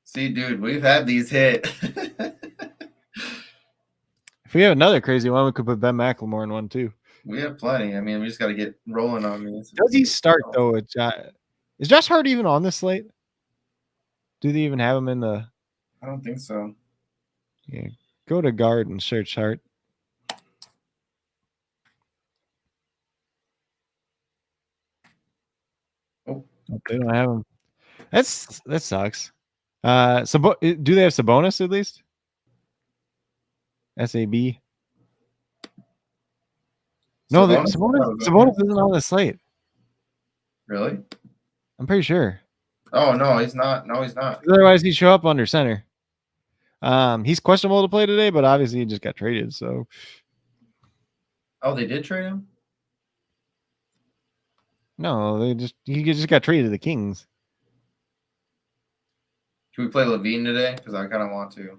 See, dude, we've had these hit. If we have another crazy one, we could put Ben McLemore in one too. We have plenty. I mean, we just got to get rolling on these. Does he start though? Is Josh Hart even on this slate? Do they even have him in the? I don't think so. Yeah, go to guard and search Hart. Oh, they don't have him. That sucks. So do they have Sabonis at least? SAB. No, Sabonis isn't on the slate. Really? I'm pretty sure. Oh no, he's not. No, he's not. Otherwise, he'd show up under center. He's questionable to play today, but obviously he just got traded. So. Oh, they did trade him? No, he just got traded to the Kings. Can we play Levine today? Because I kind of want to.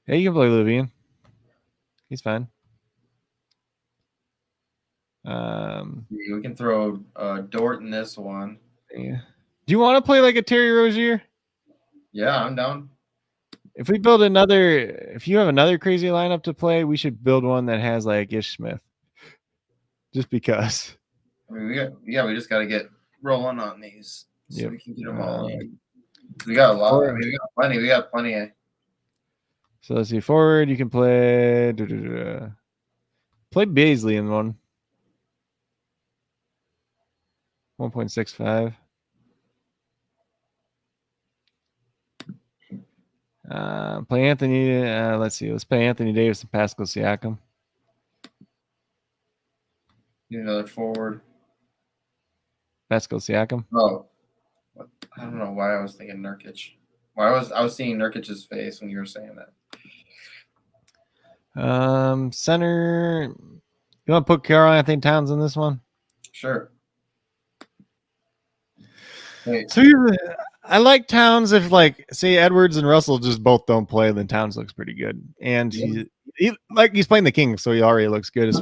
Yeah, you can play Levine. He's fine. We can throw Dort in this one. Yeah. Do you want to play like a Terry Rozier? Yeah, I'm down. If you have another crazy lineup to play, we should build one that has like Ish Smith. Just because. I mean, we just got to get rolling on these so we can get them all in. We got a lot. I mean, we got plenty. We got plenty. So let's see. Forward, you can play play Baisley in one. 1.65. Play Anthony. Let's see. Let's play Anthony Davis and Pascal Siakam. Need another forward. Pascal Siakam. Oh, I don't know why I was thinking Nurkic. Why I was seeing Nurkic's face when you were saying that. Center. You want to put Karl Anthony Towns in this one? Sure. Wait. So I like Towns if, like, say Edwards and Russell just both don't play, then Towns looks pretty good. And he's playing the Kings, so he already looks good,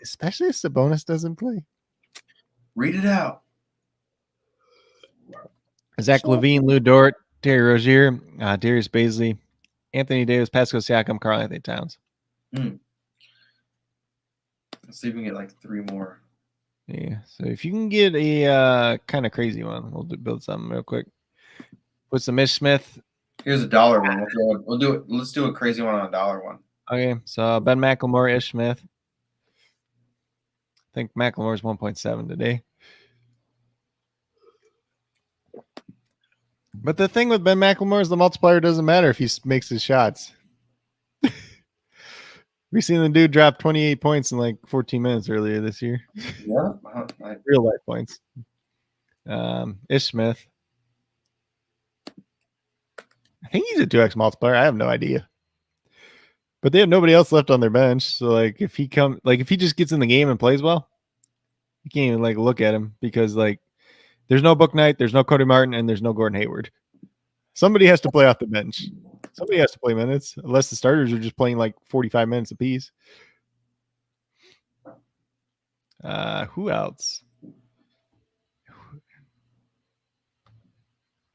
especially if Sabonis doesn't play. Read it out. Zach LaVine, Lou Dort, Terry Rozier, Darius Baisley, Anthony Davis, Pascal Siakam, Karl Anthony Towns. Let's see if we can get like 3 more. Yeah. So if you can get a kind of crazy one, we'll build something real quick. Put some Ish Smith. Here's a dollar one. We'll do it. Let's do a crazy one on a dollar one. Okay. So Ben McLemore, Ish Smith. I think McLemore's 1.7 today. But the thing with Ben McLemore is the multiplier doesn't matter if he makes his shots. We seen the dude drop 28 points in like 14 minutes earlier this year. Yeah. Real life points. Ish Smith. I think he's a 2x multiplier. I have no idea. But they have nobody else left on their bench. So like if he just gets in the game and plays well, you can't even like look at him because like there's no Book Knight, there's no Cody Martin, and there's no Gordon Hayward. Somebody has to play off the bench. Somebody has to play minutes, unless the starters are just playing like 45 minutes apiece. Who else?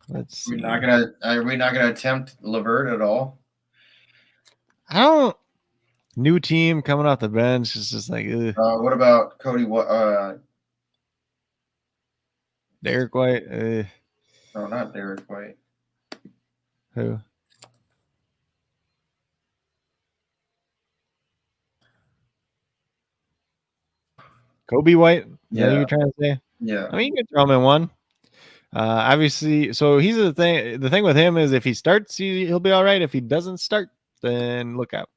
Let's see. Are we not gonna attempt Levert at all? I don't. New team coming off the bench. It's just like, what about Cody? Derek White. No, not Derek White. Who? Kobe White? Yeah, you're trying to say? Yeah. I mean, you can throw him in one. Obviously, so he's the thing. The thing with him is if he starts, he'll be all right. If he doesn't start, then look out.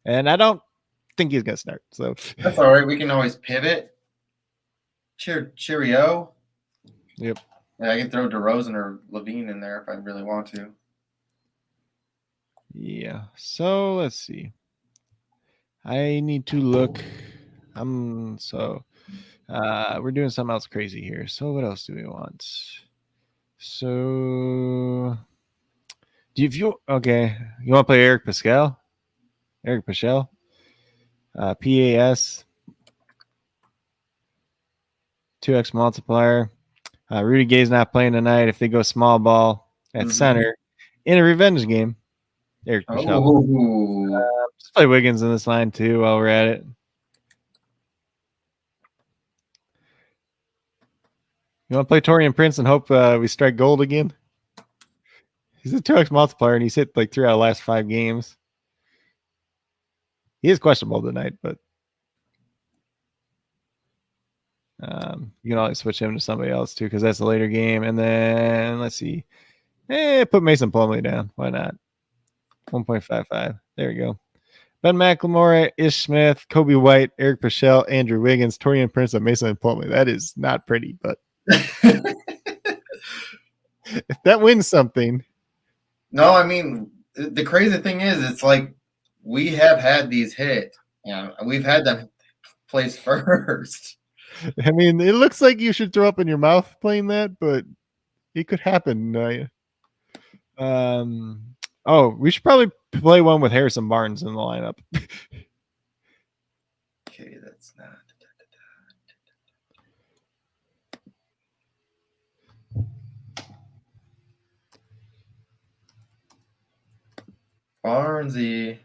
And I don't think he's gonna start. So that's all right. We can always pivot. Cheerio. Yep. Yeah, I can throw DeRozan or Levine in there if I really want to. Yeah. So let's see. I need to look. We're doing something else crazy here. So what else do we want? So you want to play Eric Paschal? Eric Paschal? PAS 2x multiplier. Rudy Gay's not playing tonight. If they go small ball at center in a revenge game, Eric Paschal. Just play Wiggins in this line too while we're at it. You want to play Taurean Prince and hope we strike gold again? He's a 2x multiplier and he's hit like 3 out of the last 5 games. He is questionable tonight, but you can always switch him to somebody else too because that's a later game. And then let's see. Put Mason Plumlee down. Why not? 1.55. There we go. Ben McLemore, Ish Smith, Kobe White, Eric Paschal, Andrew Wiggins, Taurean Prince, and Mason Plumlee. That is not pretty, but if that wins something. No, I mean, the crazy thing is, it's like we have had these hit. Yeah, we've had them place first. I mean, it looks like you should throw up in your mouth playing that, but it could happen. We should probably play one with Harrison Barnes in the lineup. Okay, that's not. Barnesy.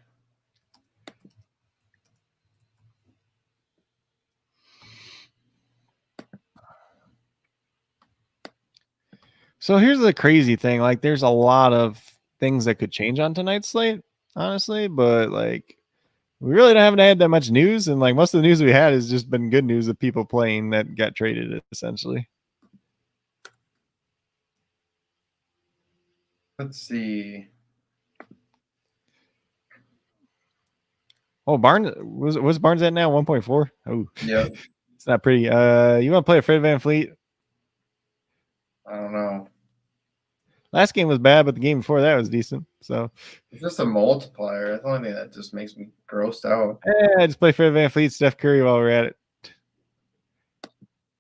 So here's the crazy thing. Like, there's a lot of things that could change on tonight's slate, honestly. But like, we really haven't had that much news, and like most of the news we had has just been good news of people playing that got traded, essentially. Let's see. Oh, Barnes was Barnes at now 1.4. Oh, Yeah. It's not pretty. You want to play a Fred VanVleet? I don't know. Last game was bad, but the game before that was decent. So It's just a multiplier. That's the only thing that just makes me grossed out. just play Fred VanVleet, Steph Curry while we're at it.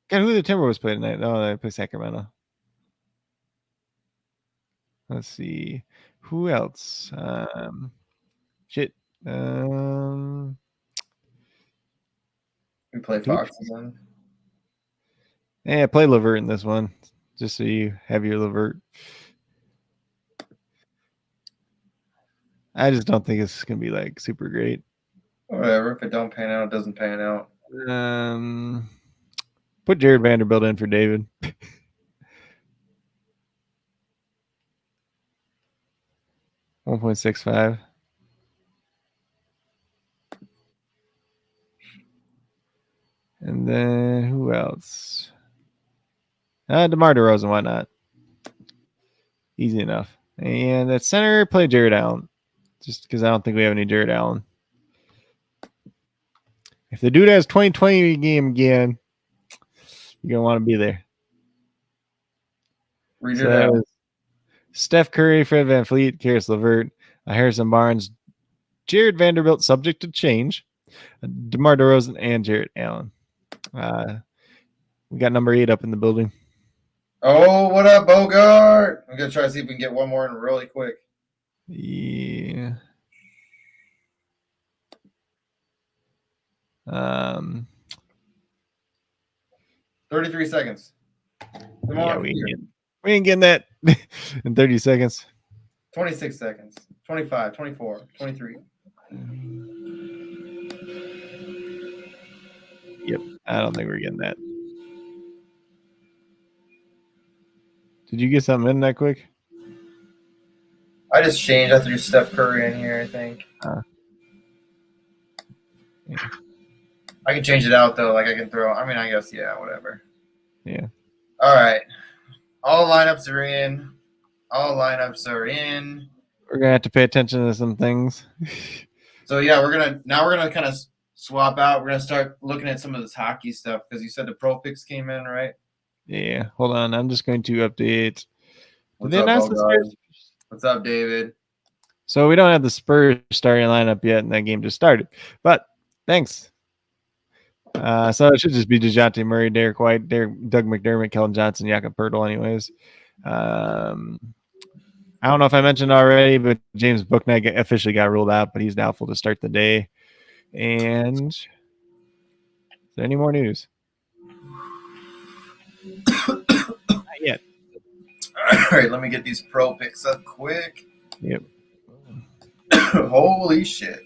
God, who the Timberwolves play tonight? No, they play Sacramento. Let's see. Who else? Shit. We play Fox again. Yeah, play Levert in this one, just so you have your Levert. I just don't think it's gonna be like super great. Whatever. If it don't pan out, it doesn't pan out. Put Jared Vanderbilt in for David. 1.65. And then who else? DeMar DeRozan, why not? Easy enough. And at center, play Jared Allen. Just because I don't think we have any Jared Allen. If the dude has 2020 game again, you're going to want to be there. Read it out. Steph Curry, Fred VanVleet, Karis LeVert, Harrison Barnes, Jared Vanderbilt, subject to change, DeMar DeRozan, and Jared Allen. We got number 8 up in the building. Oh, what up, Bogart? I'm going to try to see if we can get one more in really quick. Yeah. 33 seconds. Come on, we ain't getting that in 30 seconds. 26 seconds. 25, 24, 23. Yep. I don't think we're getting that. Did you get something in that quick? I just changed. I threw Steph Curry in here, I think. Yeah. I can change it out, though. Like, I can throw. I mean, I guess, yeah, whatever. Yeah. All right. All lineups are in. All lineups are in. We're going to have to pay attention to some things. So, yeah, we're going to kind of swap out. We're going to start looking at some of this hockey stuff because you said the pro picks came in, right? Yeah. Hold on. I'm just going to update. What's up, Bogart? What's up, David? So we don't have the Spurs starting lineup yet, and that game just started. But thanks. So it should just be DeJounte Murray, Derek White, Doug McDermott, Keldon Johnson, Jakob Poeltl anyways. I don't know if I mentioned already, but James Bouknight officially got ruled out, but he's doubtful to start the day. And is there any more news? Not yet. All right, let me get these pro picks up quick. Yep. Holy shit.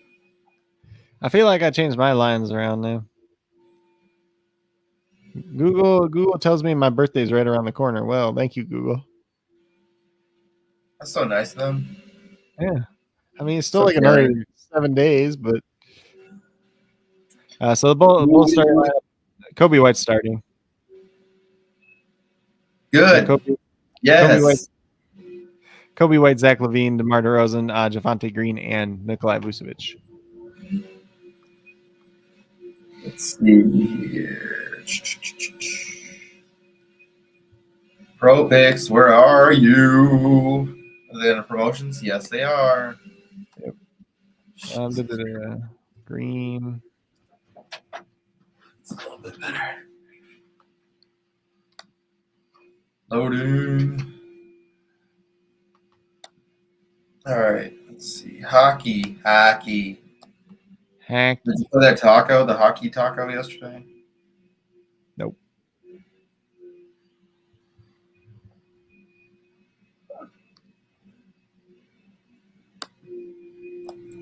I feel like I changed my lines around now. Google tells me my birthday's right around the corner. Well, thank you, Google. That's so nice of them. Yeah. I mean, it's still like another 7 days, but so the Bulls start. Kobe White's starting. Good. Yes. Kobe White, Zach LaVine, DeMar DeRozan, Javonte Green, and Nikolai Vucevic. Let's see here. Pro picks, where are you? Are they in the promotions? Yes, they are. Yep. Green. It's a little bit better. Loading. All right, let's see. Hockey. Hack. Did you play that taco, the hockey taco yesterday? Nope.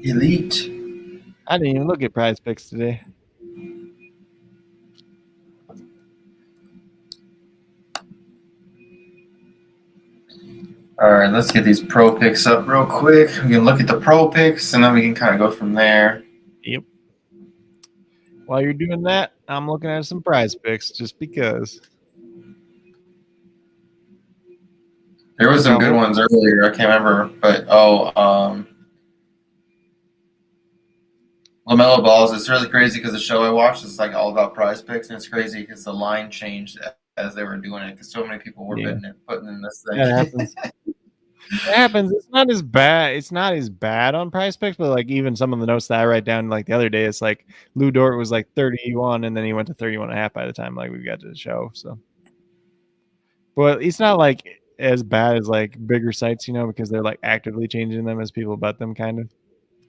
Elite. I didn't even look at prize picks today. All All right, let's get these pro picks up real quick. We can look at the pro picks, and then we can kind of go from there. Yep. While you're doing that, I'm looking at some prize picks just because. There was some good ones earlier. I can't remember, but LaMelo Balls. It's really crazy because the show I watched is like all about prize picks, and it's crazy because the line changed as they were doing it because so many people were putting in this thing. That happens. It happens. It's not as bad. It's not as bad on prize picks, but like even some of the notes that I write down, like the other day, it's like Lou Dort was like 31, and then he went to 31.5 by the time like we got to the show. So, but it's not like as bad as like bigger sites, you know, because they're like actively changing them as people bet them, kind of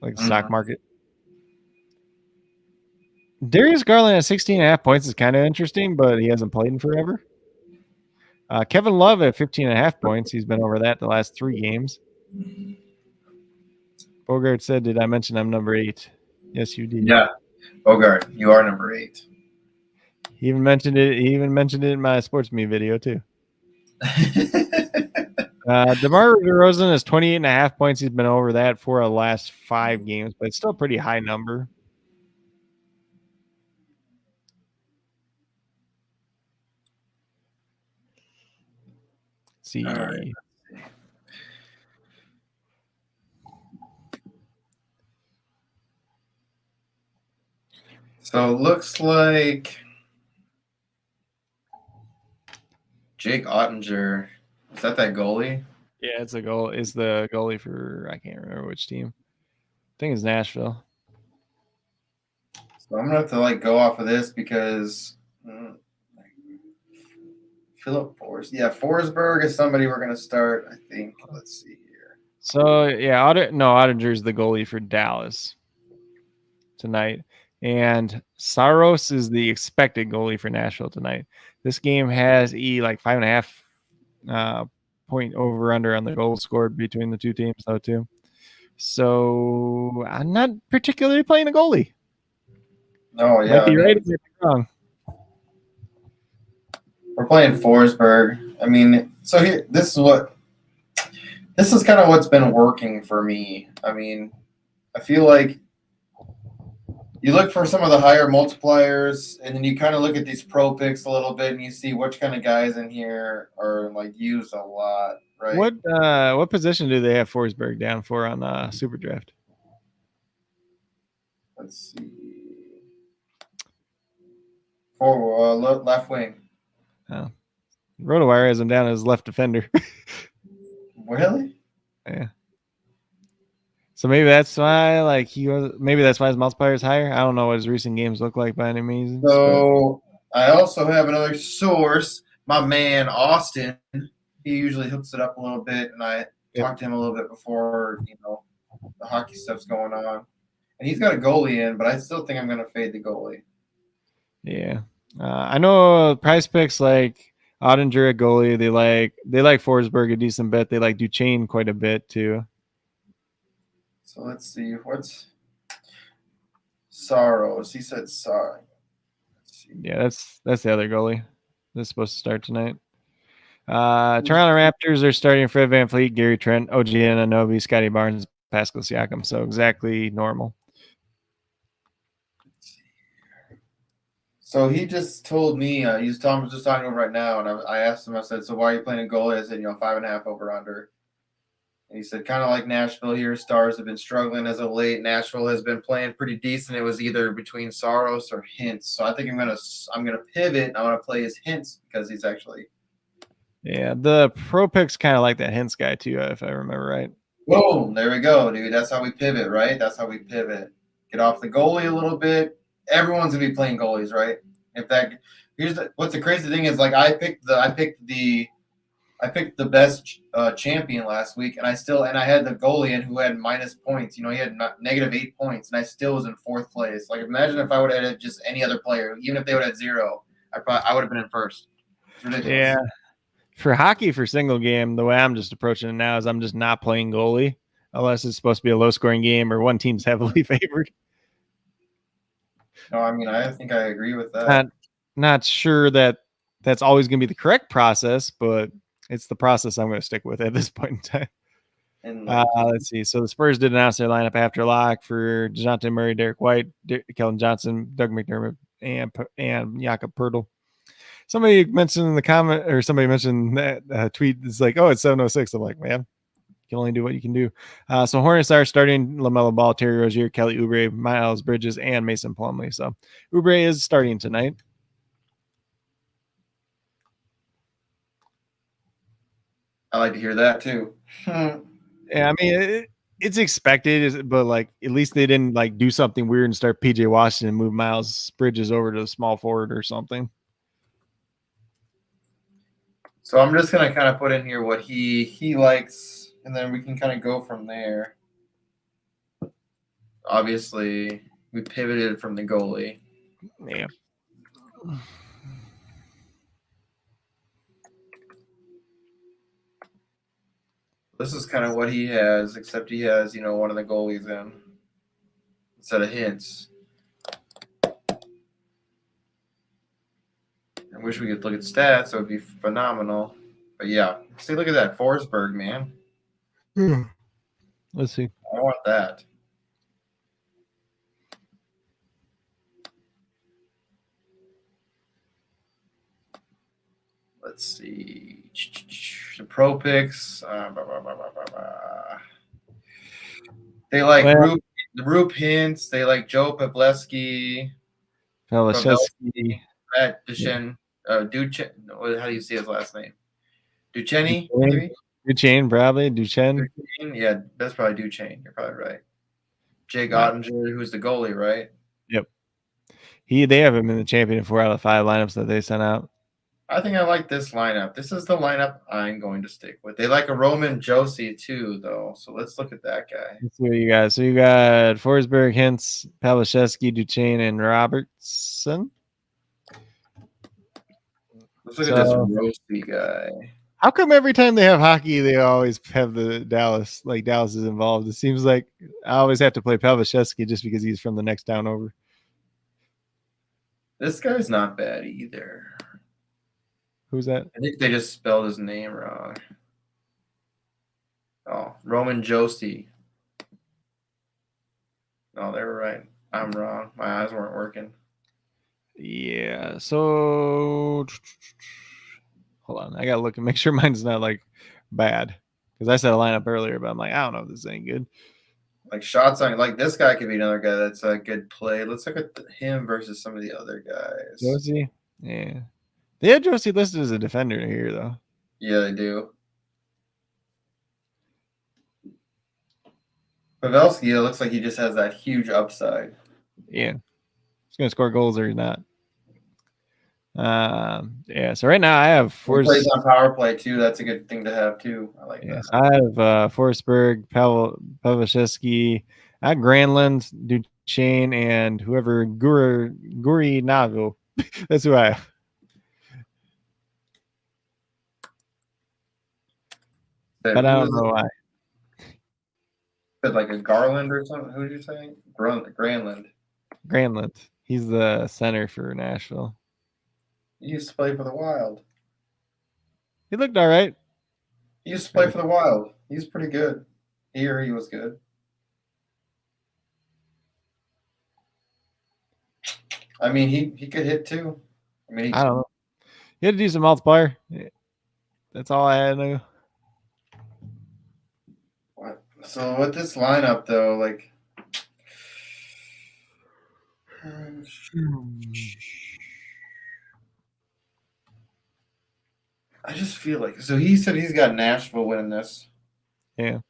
like the stock market. Darius Garland at 16.5 points is kind of interesting, but he hasn't played in forever. Kevin Love at 15.5 points. He's been over that the last 3 games. Bogart said, "Did I mention I'm number 8?" Yes, you did. Yeah, Bogart, you are number 8. He even mentioned it. He even mentioned it in my Sports Me video too. DeMar DeRozan is 28.5 points. He's been over that for the last 5 games, but it's still a pretty high number. Let's see. All right. So it looks like Jake Ottinger. Is that goalie? Yeah, it's a goal. It's the goalie for I can't remember which team. I think it's Nashville. So I'm gonna have to like go off of this because Philip Forsberg. Yeah, Forsberg is somebody we're gonna start. I think. Let's see here. So yeah, Ottinger's the goalie for Dallas tonight, and Saros is the expected goalie for Nashville tonight. This game has like 5.5 point over under on the goals scored between the two teams though too. So I'm not particularly playing a goalie. No, yeah, might be right, might be wrong. We're playing Forsberg. I mean, so here, this is kind of what's been working for me. I mean, I feel like you look for some of the higher multipliers, and then you kind of look at these pro picks a little bit, and you see which kind of guys in here are like used a lot, right? What position do they have Forsberg down for on SuperDraft? Let's see. For left wing. Oh. RotoWire has him down as left defender. Really? Yeah. So maybe that's why, maybe that's why his multiplier is higher. I don't know what his recent games look like by any means. So I also have another source, my man Austin. He usually hooks it up a little bit, and I talked to him a little bit before, the hockey stuff's going on. And he's got a goalie in, but I still think I'm going to fade the goalie. Yeah. I know price picks like Ottinger at goalie. They like Forsberg a decent bit. They like Duchesne quite a bit too. So let's see. What's Saros? He said sorry. Yeah, that's the other goalie that's supposed to start tonight. Toronto Raptors are starting Fred VanVleet, Gary Trent, OG Anunoby, Scotty Barnes, Pascal Siakam. So exactly normal. So he just told me, he's just talking over right now, and I asked him, I said, so why are you playing a goalie? I said, 5.5 over under. And he said, kind of like Nashville here, Stars have been struggling as of late. Nashville has been playing pretty decent. It was either between Saros or Hintz. So I think I'm gonna pivot. I want to play his Hintz because he's actually. Yeah, the pro picks kind of like that Hintz guy too, if I remember right. Boom! There we go, dude. That's how we pivot, right? That's how we pivot. Get off the goalie a little bit. Everyone's gonna be playing goalies, right? What's the crazy thing is, like I picked the best champion last week, and I had the goalie in who had minus points. He had -8 points, and I still was in 4th place. Like, imagine if I would have had just any other player, even if they would have had 0, I would have been in first. It's ridiculous. Yeah. For hockey, for single game, the way I'm just approaching it now is I'm just not playing goalie unless it's supposed to be a low-scoring game or one team's heavily favored. No, I mean, I think I agree with that. Not sure that that's always going to be the correct process, but it's the process I'm going to stick with at this point in time. And Let's see. So the Spurs did announce their lineup after lock for DeJounte Murray, Derek White, Keldon Johnson, Doug McDermott, and Jakob Pertl. Somebody mentioned in the comment, or somebody mentioned that tweet is like, oh, it's 7:06. I'm like, man, you can only do what you can do. So Hornets are starting LaMelo Ball, Terry Rozier, Kelly Oubre, Miles Bridges, and Mason Plumlee. So Oubre is starting tonight. I like to hear that too. Yeah, I mean, it's expected, but like at least they didn't like do something weird and start PJ Washington and move Miles Bridges over to the small forward or something. So I'm just gonna kind of put in here what he likes, and then we can kind of go from there. Obviously, we pivoted from the goalie. Yeah. This is kind of what he has, except he has, one of the goalies in instead of Hintz. I wish we could look at stats. It would be phenomenal. But yeah, see, look at that Forsberg, man. Let's see. I want that. Let's see. The pro picks. They like Roop Hintz. They like Joe Pavlevsky. Pavelski. Matt Duchenne. Duchenne. How do you say his last name? Duchenne, maybe? Duchesne, probably. Duchenne. Yeah, that's probably Duchesne. You're probably right. Jake Ottinger, who's the goalie, right? Yep. They have him in the champion 4 out of 5 lineups that they sent out. I think I like this lineup. This is the lineup I'm going to stick with. They like a Roman Josie too, though. So let's look at that guy. Let's see what you got. So you got Forsberg, Hintz, Pavelski, Duchesne, and Robertson. Let's look at this Rosie guy. How come every time they have hockey, they always have the Dallas? Like Dallas is involved. It seems like I always have to play Pavelski just because he's from the next town over. This guy's not bad either. Who's that? I think they just spelled his name wrong. Oh, Roman Josie. No, they were right. I'm wrong. My eyes weren't working. Yeah. So hold on. I gotta look and make sure mine's not like bad. Because I said a lineup earlier, but I'm like, I don't know if this ain't good. Like shots on, like this guy could be another guy that's a good play. Let's look at him versus some of the other guys. Josie? Yeah. They had Josie listed as a defender here, though. Yeah, they do. Pavelski, it looks like he just has that huge upside. Yeah. He's going to score goals or he's not. Yeah, so right now I have He plays on power play, too. That's a good thing to have, too. I like that. I have Forsberg, Pavelski, I have Granlund, Duchesne, and whoever, Guri Navil. That's who I have. But I don't know why. Like a Garland or something? Who did you say? Granlund. Granlund. He's the center for Nashville. He used to play for the Wild. He looked all right. He used to play for the Wild. He's pretty good. Here, he was good. I mean, he could hit too. I mean, I don't know. He had to do some multiplier. That's all I had to know. So with this lineup, though, like, I just feel like, so he said he's got Nashville winning this. Yeah.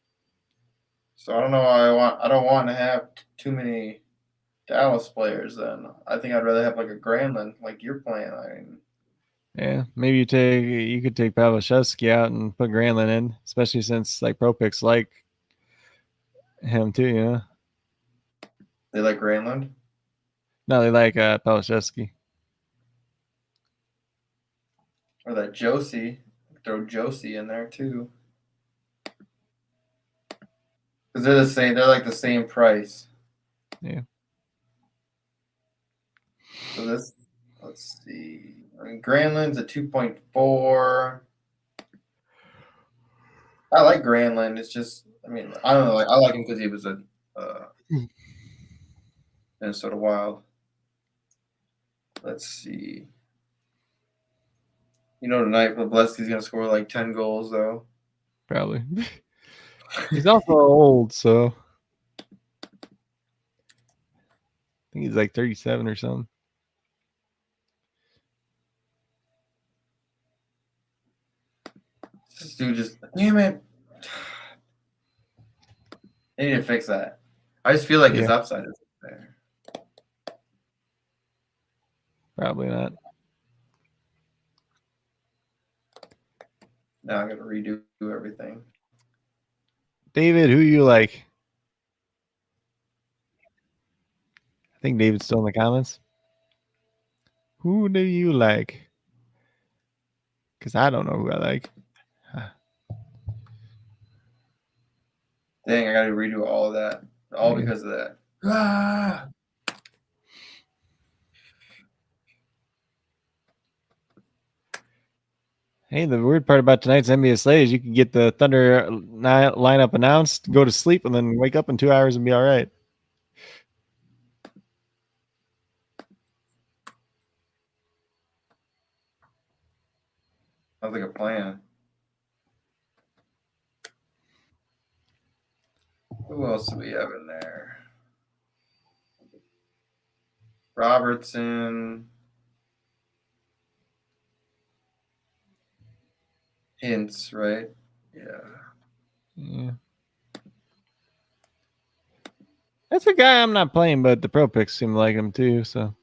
So I don't know. I don't want to have too many Dallas players. Then I think I'd rather have like a Granlund, like you're playing. I mean, yeah, maybe you could take Pavelski out and put Granlund in, especially since like pro picks like him too, you know. They like Granlund? No, they like Pavelski. Or that Josie. Throw Josie in there too. Because they're the same. They're like the same price. Yeah. So let's see. I mean, Granlund's a 2.4. I like Granlund. It's just, I mean, I don't know. Like, I like him because he was a Minnesota Wild. Let's see. You know, tonight Vablevsky's gonna score like 10 goals, though. Probably. He's also old, so I think he's like 37 or something. This dude just, damn it. They need to fix that. I just feel like his upside is there. Probably not. Now I gotta redo everything. David, who you like? I think David's still in the comments. Who do you like? Because I don't know who I like. Dang, I gotta redo all of that. All because of that. Ah! Hey, the weird part about tonight's NBA slate is you can get the Thunder lineup announced, go to sleep, and then wake up in 2 hours and be all right. Sounds like a plan. Who else do we have in there? Robertson. Hints, right? Yeah. That's a guy I'm not playing, but the pro picks seem like him too. So,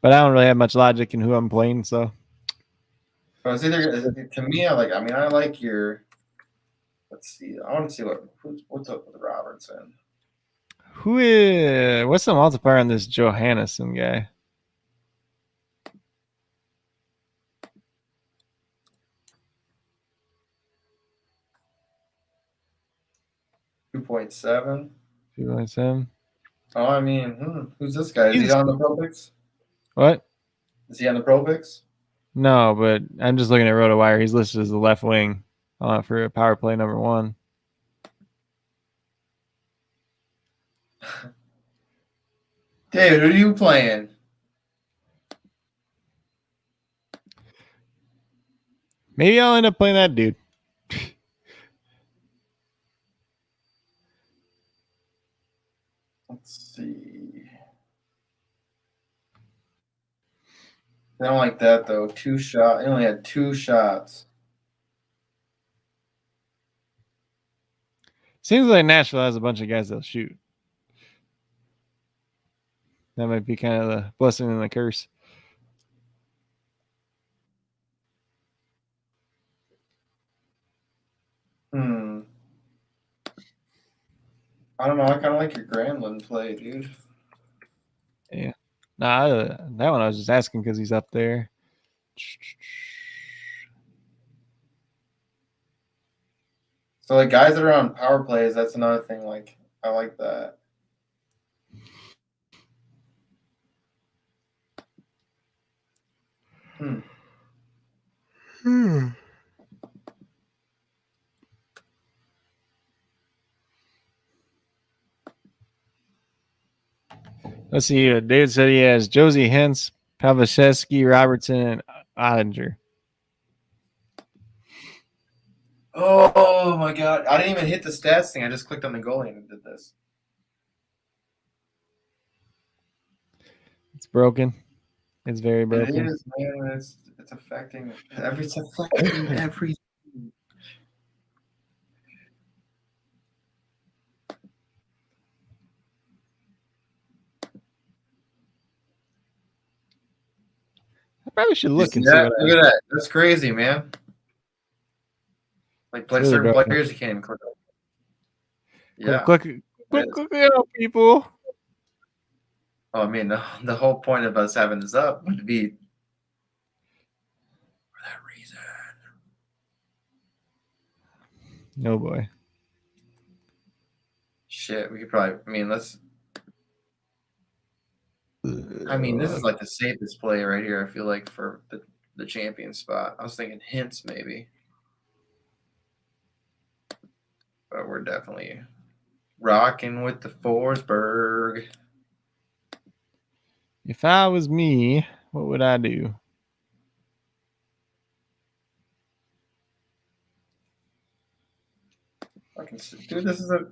but I don't really have much logic in who I'm playing. So, It's either, to me, I like your. Let's see. I want to see what's up with Robertson. what's the multiplier on this Johannesson guy? $2.7. 2.7. Oh, I mean, who's this guy? Is he on the Pro Picks? What? Is he on the Pro Picks? No, but I'm just looking at RotoWire. He's listed as the left wing for power play number 1. David, who are you playing? Maybe I'll end up playing that dude. Let's see. I don't like that though. 2 shots. He only had 2 shots. Seems like Nashville has a bunch of guys that'll shoot. That might be kind of the blessing and the curse. I don't know. I kind of like your Granlund play, dude. Yeah. Nah, that one I was just asking because he's up there. So, like, guys that are on power plays, that's another thing. Like, I like that. Let's see. David said he has Josie Hintz, Pavashevsky, Robertson, and Ottinger. Oh my god! I didn't even hit the stats thing. I just clicked on the goalie and it did this. It's broken. It's very broken. It is, man. It's affecting everything. I probably should look and see Look what at that. That's crazy, man. Like, play really certain broken. players you can't even click on. Yeah. Click out, people. Oh, I mean, the whole point of us having this up would be for that reason. Oh boy. Shit, we could probably. I mean, let's. I mean, this is like the safest play right here. I feel like for the the champion spot. I was thinking hints maybe. But we're definitely rocking with the Forsberg. If I was me, what would I do? Dude, this is a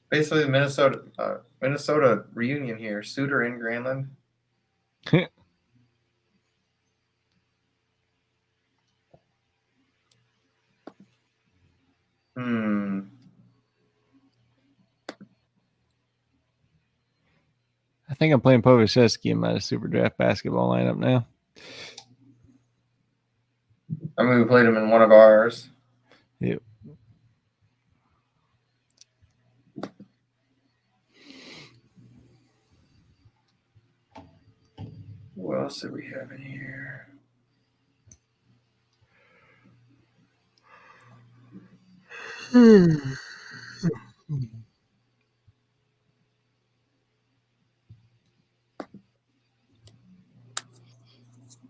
basically the Minnesota reunion here. Suter and Granlund. I think I'm playing Povashevsky in my SuperDraft basketball lineup now. I mean, we played him in one of ours. Yep. What else did we have in here?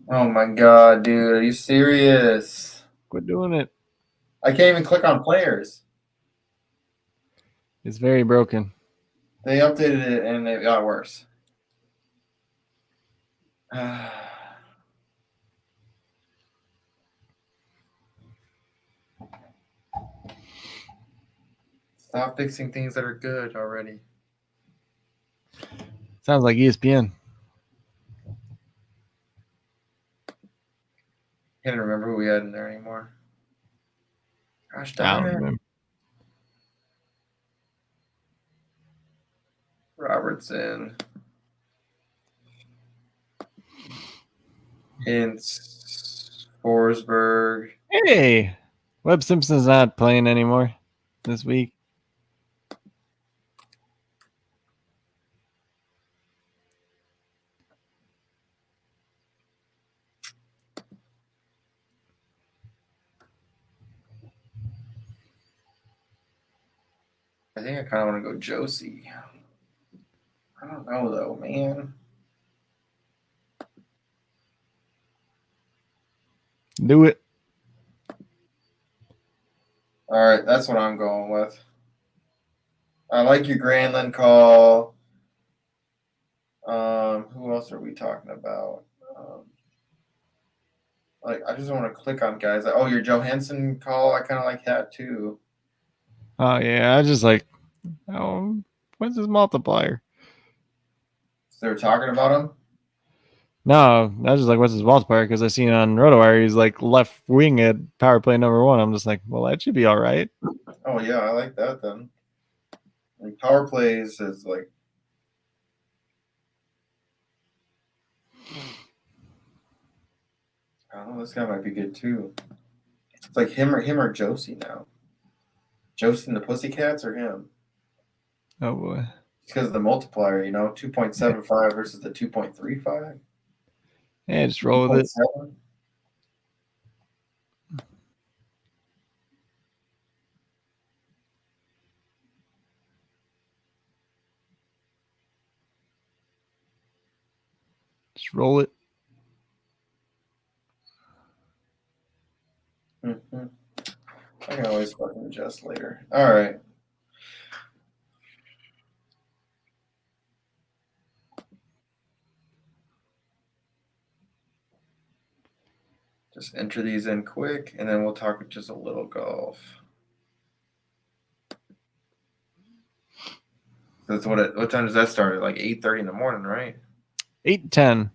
Oh my god, dude. Are you serious? Quit doing it. I can't even click on players. It's very broken. They updated it and it got worse. Stop fixing things that are good already. Sounds like ESPN. Can't remember who we had in there anymore. Gosh I darn don't it. remember. Robertson. Hintz. Forsberg. Hey, Webb Simpson's not playing anymore this week. I think I kind of want to go Josie. I don't know though, man. Do it. All right, that's what I'm going with. I like your Granlund call. Who else are we talking about? Like, I just want to click on guys. Oh, your Johansson call. I kind of like that too. Oh yeah, I just like, oh, what's his multiplier? So they were talking about him. No, I was just like, what's his multiplier? Because I seen on RotoWire he's like left wing at power play number 1. I'm just like, well, that should be all right. Oh yeah, I like that then. And power plays is like. I don't know. This guy might be good too. It's like him or Josie now. Josie and the Pussycats or him? Oh boy. Because of the multiplier, 2.75 versus the 2.35. Yeah, just roll with it. 2.7. Just roll it. Mm-hmm. I can always fucking adjust later. All right. Just enter these in quick, and then we'll talk just a little golf. That's what time does that start? At like 8:30 in the morning, right? 8-10.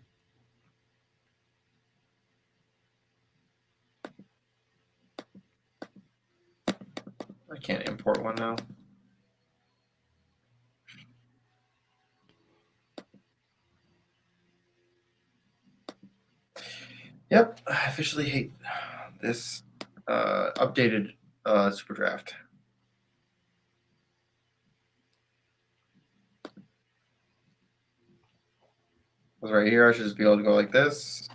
I can't import one now. Yep, I officially hate this updated SuperDraft. It was right here. I should just be able to go like this.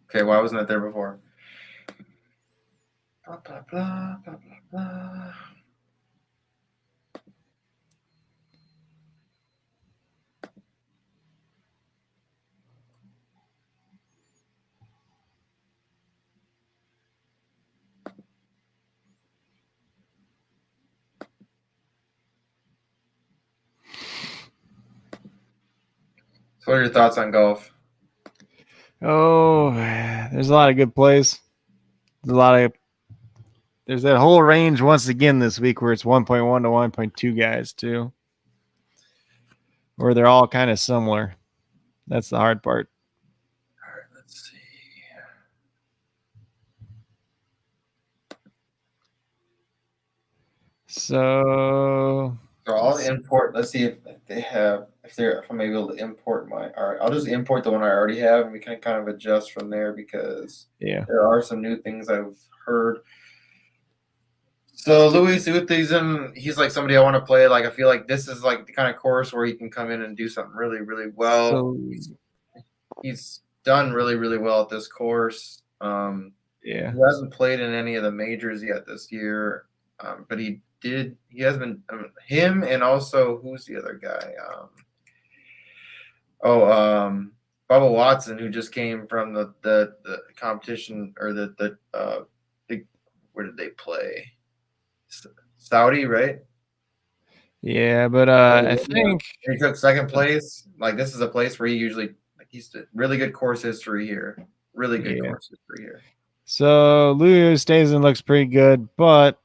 Okay, why wasn't it there before? Blah, blah, blah, blah, blah, blah. So what are your thoughts on golf? Oh, there's a lot of good plays. There's that whole range once again this week where it's 1.1 to 1.2 guys too, where they're all kind of similar. That's the hard part. All right, let's see. So I'll import. Let's see if they have, if I'm able to import my. All right, I'll just import the one I already have, and we can kind of adjust from there because there are some new things I've heard. So Louis Oosthuizen, he's like somebody I want to play. Like I feel like this is like the kind of course where he can come in and do something really, really well. So, he's done really, really well at this course. He hasn't played in any of the majors yet this year, but he has been him and also who's the other guy? Bubba Watson, who just came from the competition or the where did they play? Saudi, right? Yeah, but I think he took second place. Like this is a place where he usually he's really good course history here. Really good course history here. So Louis Oosthuizen looks pretty good, but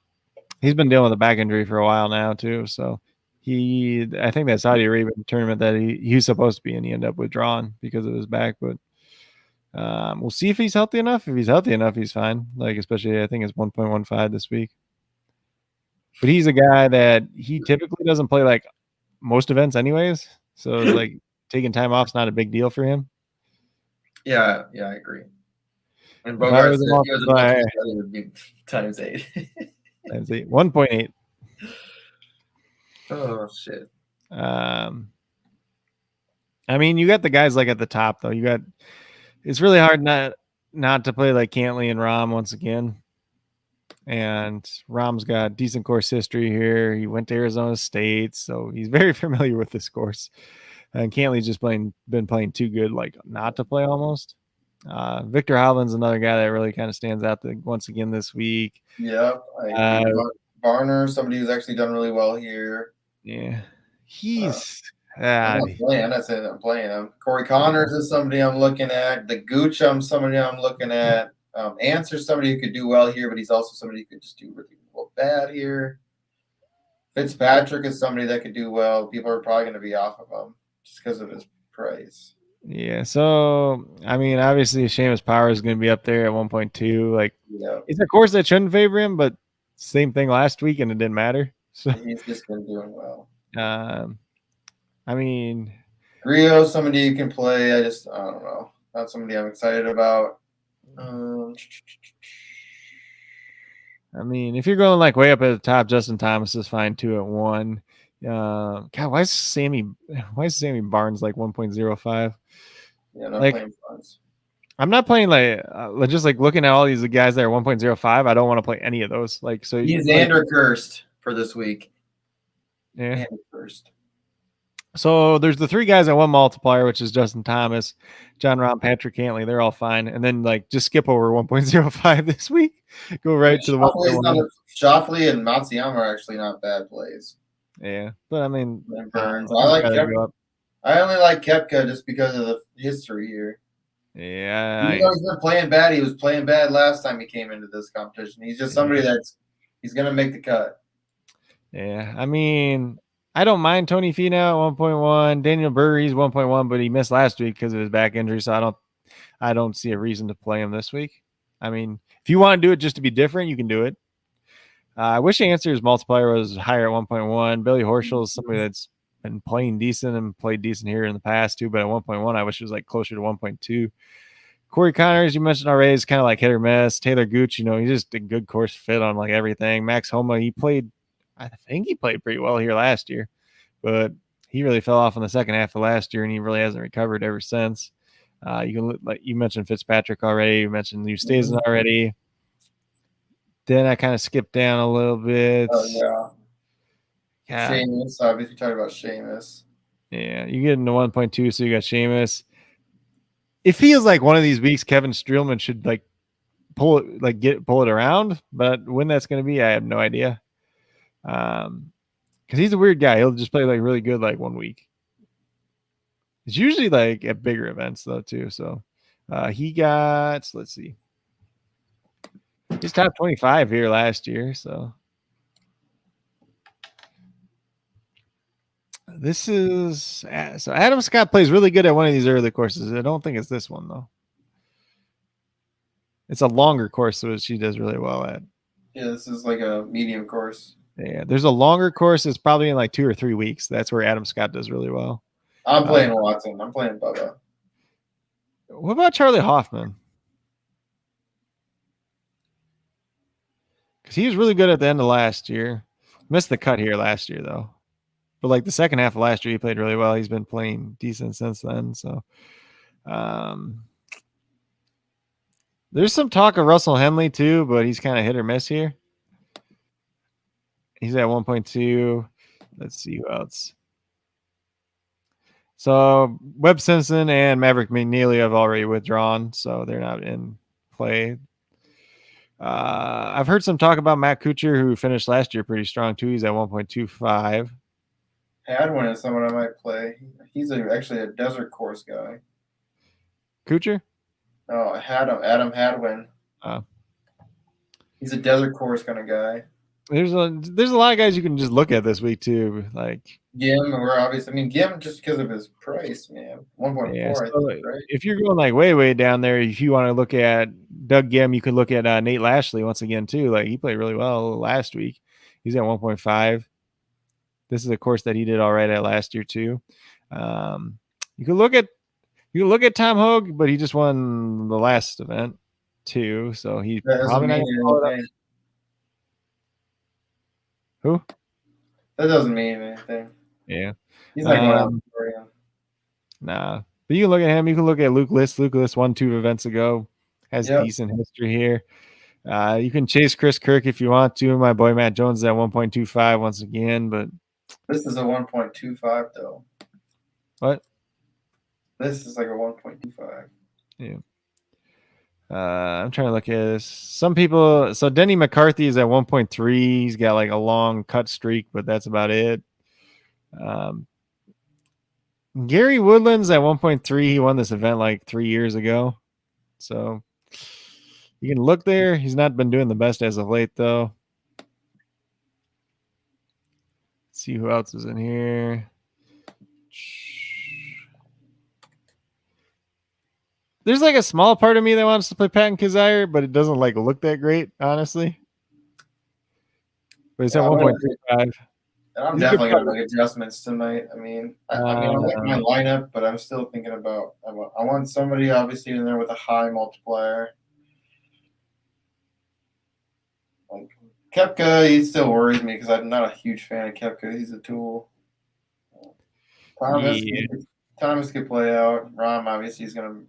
he's been dealing with a back injury for a while now too. So I think that Saudi Arabian tournament that he was supposed to be in, he ended up withdrawing because of his back. But we'll see if he's healthy enough. If he's healthy enough, he's fine. Like especially I think it's 1.15 this week. But he's a guy that he typically doesn't play like most events anyways. So it's like taking time off is not a big deal for him. Yeah, I agree. And Bogart said he was would be times 8. Times 8. 1.8. Oh shit. I mean, you got the guys like at the top though. It's really hard not to play like Cantley and Rahm once again. And Rahm's got decent course history here. He went to Arizona State, so he's very familiar with this course. And Cantley's just been playing too good, like not to play almost. Victor Hovland's another guy that really kind of stands out once again this week. Yeah, Varner, somebody who's actually done really well here. Yeah, he's. I'm not saying I'm playing him. Corey Connors is somebody I'm looking at. The Gooch, somebody I'm looking at. Answer's somebody who could do well here, but he's also somebody who could just do really well bad here. Fitzpatrick is somebody that could do well. People are probably going to be off of him just because of his price. Yeah, so I mean, obviously, Seamus Power is going to be up there at 1.2. Like, it's a course that shouldn't favor him, but same thing last week, and it didn't matter. So he's just been doing well. I mean, Rio, somebody you can play. I don't know. Not somebody I'm excited about. I mean, if you're going like way up at the top, Justin Thomas is fine too at 1. God, why is Sammy Barnes like 1.05? Yeah, not playing Barnes. I'm not playing like just like looking at all these guys that are 1.05. I don't want to play any of those. Like, so he's Andrew cursed for this week. Yeah, Andrew cursed. So there's the 3 guys at 1 multiplier, which is Justin Thomas, John Rahm, Patrick Cantley. They're all fine. And then like just skip over 1.05 this week. Go right to the 1.1. Shoffley and Matsuyama are actually not bad plays. Yeah, but I mean, Burns. I like Koepka. I only like Koepka just because of the history here. Yeah, even though he's been playing bad, he was playing bad last time he came into this competition. He's just somebody he's gonna make the cut. Yeah, I mean, I don't mind Tony Finau at 1.1. Daniel Berger, he's 1.1, but he missed last week because of his back injury, so I don't see a reason to play him this week. I mean, if you want to do it just to be different, you can do it. I wish Answer's multiplier was higher at 1.1. Billy Horschel is somebody that's been playing decent and played decent here in the past too, but at 1.1, I wish it was like closer to 1.2. Corey Connors, you mentioned already, is kind of like hit or miss. Taylor Gooch, he's just a good course fit on like everything. Max Homa, I think he played pretty well here last year, but he really fell off in the second half of last year, and he really hasn't recovered ever since. You mentioned Fitzpatrick already. You mentioned Oosthuizen already. Then I kind of skipped down a little bit. Oh, yeah. Seamus, obviously talking about Seamus. Yeah, you get into 1.2, so you got Seamus. It feels like one of these weeks Kevin Streelman should like pull it around, but when that's going to be, I have no idea. Because he's a weird guy. He'll just play like really good like one week. It's usually like at bigger events though too. So he got, let's see, he's top 25 here last year. So this is so Adam Scott plays really good at one of these early courses. I don't think it's this one though. It's a longer course, so she does really well at. Yeah, this is like a medium course. Yeah, there's a longer course. It's probably in like 2 or 3 weeks. That's where Adam Scott does really well. I'm playing Watson. I'm playing Bubba. What about Charlie Hoffman? Because he was really good at the end of last year. Missed the cut here last year though. But like the second half of last year, he played really well. He's been playing decent since then. So there's some talk of Russell Henley too, but he's kind of hit or miss here. He's at 1.2. Let's see who else. So Webb Simpson and Maverick McNeely have already withdrawn, so they're not in play. I've heard some talk about Matt Kuchar, who finished last year pretty strong too. He's at 1.25. Hadwin is someone I might play. He's actually a desert course guy. Kuchar? Oh, Adam Hadwin. He's a desert course kind of guy. There's a lot of guys you can just look at this week too, like Gim. We're obviously, I mean, Gim just because of his price, man. 1.4. yeah, so I think, right? if you're going like way down there, if you want to look at Doug Gim, you could look at Nate Lashley once again too. Like he played really well last week. He's at 1.5. This is a course that he did all right at last year too. You could look at Tom Hogue, but he just won the last event too, so he probably not gonna follow it up. Who? That doesn't mean anything. Yeah. He's not going out for him. Nah. But you can look at him. You can look at Luke List. Luke List won 2 events ago. Has decent history here. You can chase Chris Kirk if you want to. My boy Matt Jones is at 1.25 once again, but this is a 1.25 though. What? This is like a 1.25. Yeah. I'm trying to look at this. Some people, so Denny McCarthy is at 1.3. He's got like a long cut streak, but that's about it. Gary Woodland's at 1.3. He won this event like 3 years ago. So you can look there. He's not been doing the best as of late, though. Let's see who else is in here. There's like a small part of me that wants to play Patton Kizzire, but it doesn't like look that great, honestly. But it's at 1.35. And I'm definitely going to make adjustments tonight. I mean, I like my lineup, but I'm still thinking about I want somebody obviously in there with a high multiplier. Like Koepka, he still worries me because I'm not a huge fan of Koepka. He's a tool. Thomas could play out. Rahm, obviously, he's gonna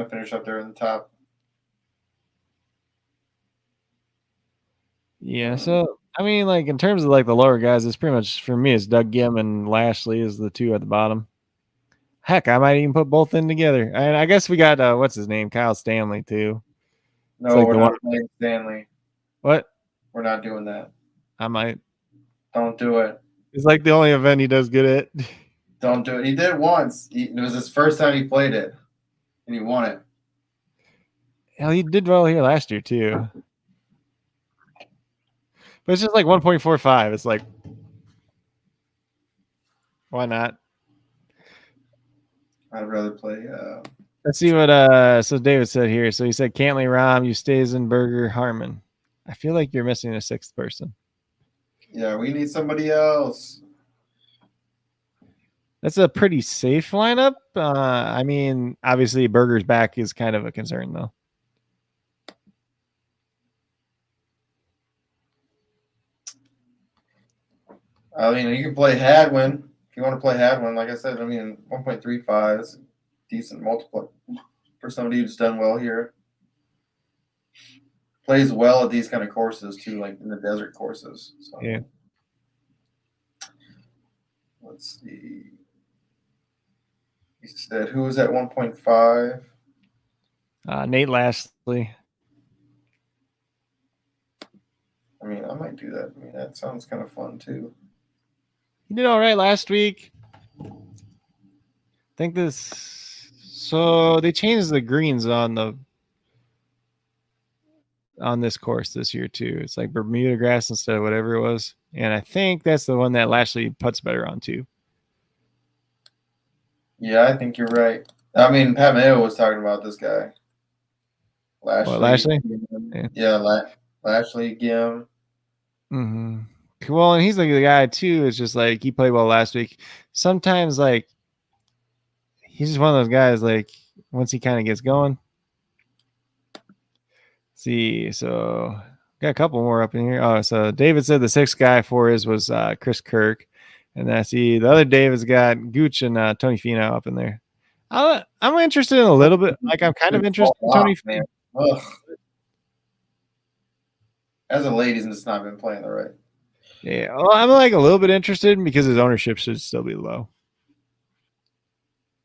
finish up there in the top. Yeah, so I mean, like in terms of like the lower guys, it's pretty much for me. It's Doug Gim and Lashley is the 2 at the bottom. Heck, I might even put both in together. And I guess we got what's his name, Kyle Stanley too. No, like we're not playing Stanley. What? We're not doing that. I might. Don't do it. It's like the only event he does good at. Don't do it. He did it once. It was his first time he played it, and he won it. Hell, he did well here last year too. But it's just like 1.45. It's like, why not? I'd rather play. Let's see what so David said here. So he said Cantley, Rahm, Eustazenberger, Harmon. I feel like you're missing a 6th person. Yeah, we need somebody else. That's a pretty safe lineup. I mean, obviously Berger's back is kind of a concern though. I mean, you can play Hadwin if you want to play Hadwin. Like I said, I mean, 1.35 is a decent multiple for somebody who's done well here. Plays well at these kind of courses too, like in the desert courses. So. Yeah. Let's see. He said, who was at 1.5? Nate Lashley. I mean, I might do that. I mean, that sounds kind of fun too. He did all right last week. think this. So they changed the greens on this course this year too. It's like Bermuda grass instead of whatever it was, and I think that's the one that Lashley puts better on too. Yeah, I think you're right. I mean, Pat Mayo was talking about this guy. Lashley? Yeah, Lashley Gim. Mm-hmm. Well, and he's like the guy too. It's just like he played well last week. Sometimes like he's just one of those guys. Like once he kind of gets going. Let's see, so got a couple more up in here. Oh, so David said the sixth guy for his was Chris Kirk, and I see the other David's got Gooch and Tony Finau up in there. I'm interested in a little bit. Like I'm kind of interested in Tony Finau. Ugh. As a lady, he's just not been playing the right. Yeah, well, I'm like a little bit interested because his ownership should still be low.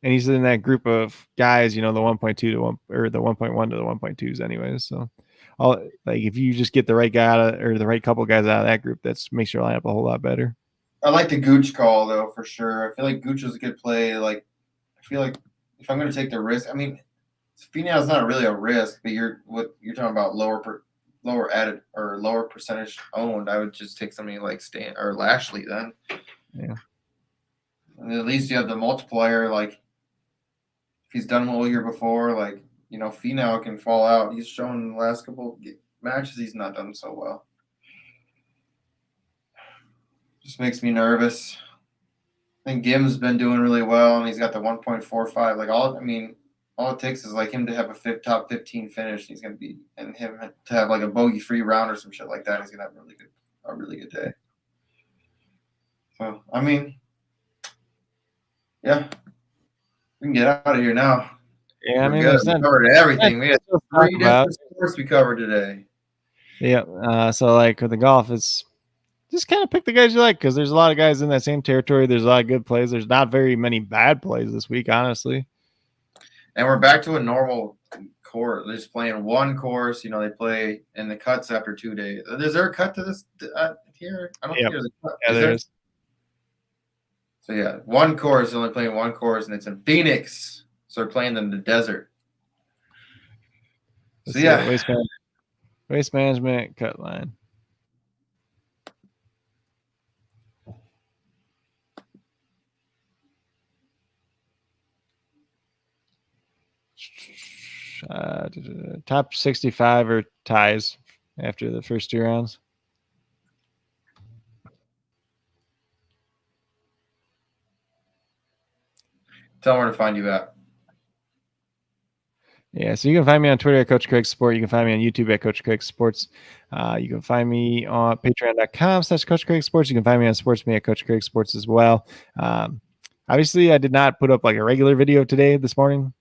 And he's in that group of guys, you know, the 1.2 to 1 or the 1.1 to the 1.2s anyways. So like if you just get the right guy out of, or the right couple guys out of that group, that's makes your lineup a whole lot better. I like the Gooch call though, for sure. I feel like Gooch is a good play. Like I feel like if I'm gonna take the risk, I mean Finau is not really a risk, but you're talking about lower added or lower percentage owned. I would just take somebody like Stan or Lashley then. Yeah. And at least you have the multiplier. Like if he's done well year before, like you know, Finau can fall out. He's shown in the last couple matches he's not done so well. Just makes me nervous. I think Gim's been doing really well, and he's got the 1.45. Like all it takes is like him to have a top 15 finish. He's gonna be, and him to have like a bogey-free round or some shit like that. He's gonna have a really good day. So I mean, yeah, we can get out of here now. Yeah, we covered everything. We had 3 different sports we covered today. Yeah. So like with the golf, it's just kind of pick the guys you like because there's a lot of guys in that same territory. There's a lot of good plays. There's not very many bad plays this week, honestly. And we're back to a normal course. They're just playing one course. You know, they play in the cuts after 2 days. Is there a cut to this here? I don't think there's a cut. Yeah, there is. So, yeah, one course. They're only playing one course, and it's in Phoenix. So they're playing in the desert. So, yeah. Waste management, cut line. Top 65 or ties after the first 2 rounds. Tell them where to find you at. Yeah, so you can find me on Twitter at Coach Craig Sport. You can find me on YouTube at Coach Craig Sports. You can find me on patreon.com/Coach Craig Sports. You can find me on SportsMe at Coach Craig Sports as well. Obviously, I did not put up like a regular video this morning.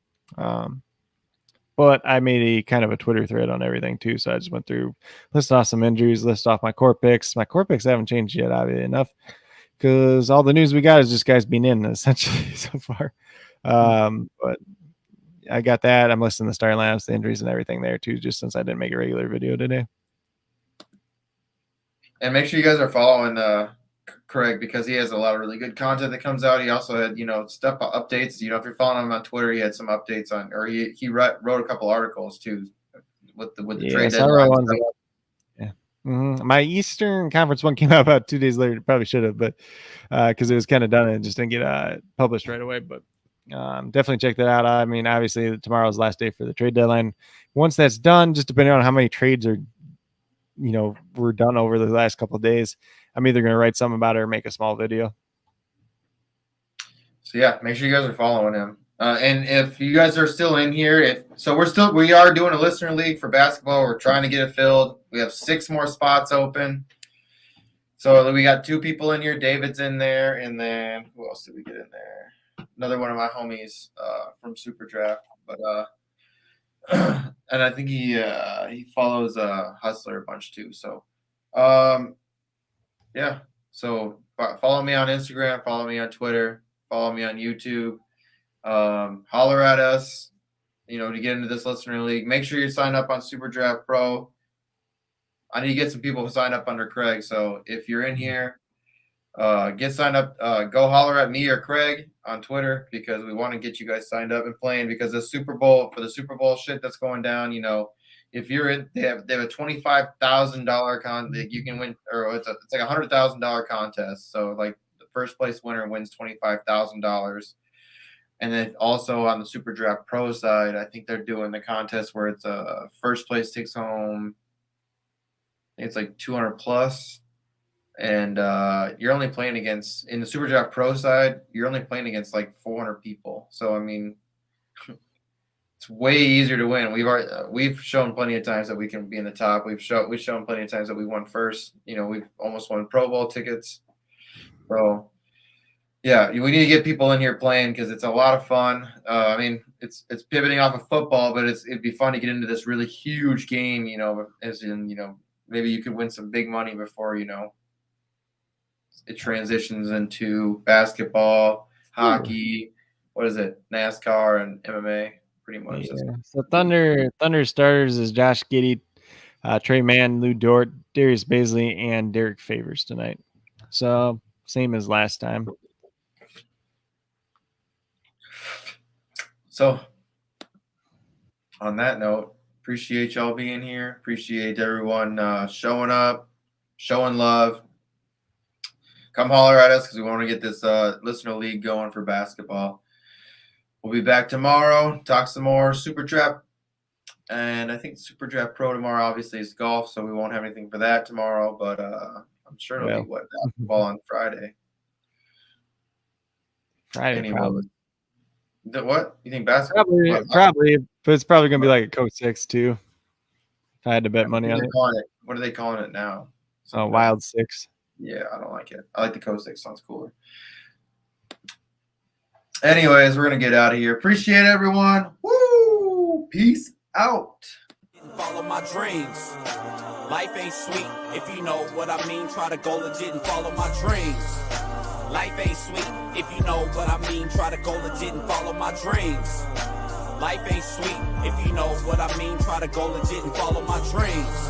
But I made a kind of a Twitter thread on everything too. So I just went through, listed off some injuries, listed off my core picks. My core picks haven't changed yet, obviously enough, because all the news we got is just guys being in essentially so far. But I got that. I'm listing the starting lineups, the injuries, and everything there too, just since I didn't make a regular video today. And make sure you guys are following Craig because he has a lot of really good content that comes out. He also had, stuff updates. If you're following him on Twitter, he had some updates on, or he wrote a couple articles too with the trade deadline. Yeah. Mm-hmm. My Eastern Conference one came out about 2 days later. Probably should have, but because it was kind of done and it just didn't get published right away. But definitely check that out. I mean, obviously tomorrow's the last day for the trade deadline. Once that's done, just depending on how many trades are, were done over the last couple of days, I'm either going to write something about it or make a small video. So yeah, make sure you guys are following him. And if you guys are still in here, we are doing a listener league for basketball. We're trying to get it filled. We have 6 more spots open. So we got 2 people in here. David's in there, and then who else did we get in there? Another one of my homies from SuperDraft, but and I think he follows Hustler a bunch too. So yeah. So follow me on Instagram, follow me on Twitter, follow me on YouTube. Holler at us, to get into this listener league. Make sure you sign up on SuperDraft Pro. I need to get some people to sign up under Craig. So if you're in here, Get signed up. Go holler at me or Craig on Twitter because we want to get you guys signed up and playing because the Super Bowl shit that's going down. You know, if you're in, they have a $25,000 you can win, or it's like $100,000 contest. So like the first place winner wins $25,000. And then also on the SuperDraft Pro side, I think they're doing the contest where it's first place takes home, I think it's like 200 plus. And you're only playing against, in the SuperDraft Pro side, you're only playing against like 400 people. So I mean, it's way easier to win. We've shown plenty of times that we can be in the top. We've shown plenty of times that we won first. You know, we've almost won Pro Bowl tickets. So yeah, we need to get people in here playing because it's a lot of fun. I mean, it's pivoting off of football, but it'd be fun to get into this really huge game. You know, as in, you know, maybe you could win some big money before, you know, it transitions into basketball, hockey, what is it, NASCAR and MMA, pretty much. Yeah. So Thunder starters is Josh Giddey, Trey Mann, Lou Dort, Darius Baisley, and Derek Favors tonight. So same as last time. So on that note, appreciate y'all being here. Appreciate everyone showing up, showing love. Come holler at us because we want to get this listener league going for basketball. We'll be back tomorrow, talk some more SuperDraft. And I think SuperDraft Pro tomorrow obviously is golf, so we won't have anything for that tomorrow. But I'm sure it'll be basketball on Friday. Friday, probably. What? You think basketball? Probably, but it's probably going to be like a Coach 6 too. If I had to bet money on it. What are they calling it now? Wild 6. Yeah, I don't like it. I like the Coach 6. Sounds cooler. Anyways, we're going to get out of here. Appreciate everyone. Woo! Peace out. Follow my dreams. Life ain't sweet if you know what I mean. Try to go legit and follow my dreams. Life ain't sweet if you know what I mean. Try to go legit and follow my dreams. Life ain't sweet if you know what I mean. Try to go legit and follow my dreams.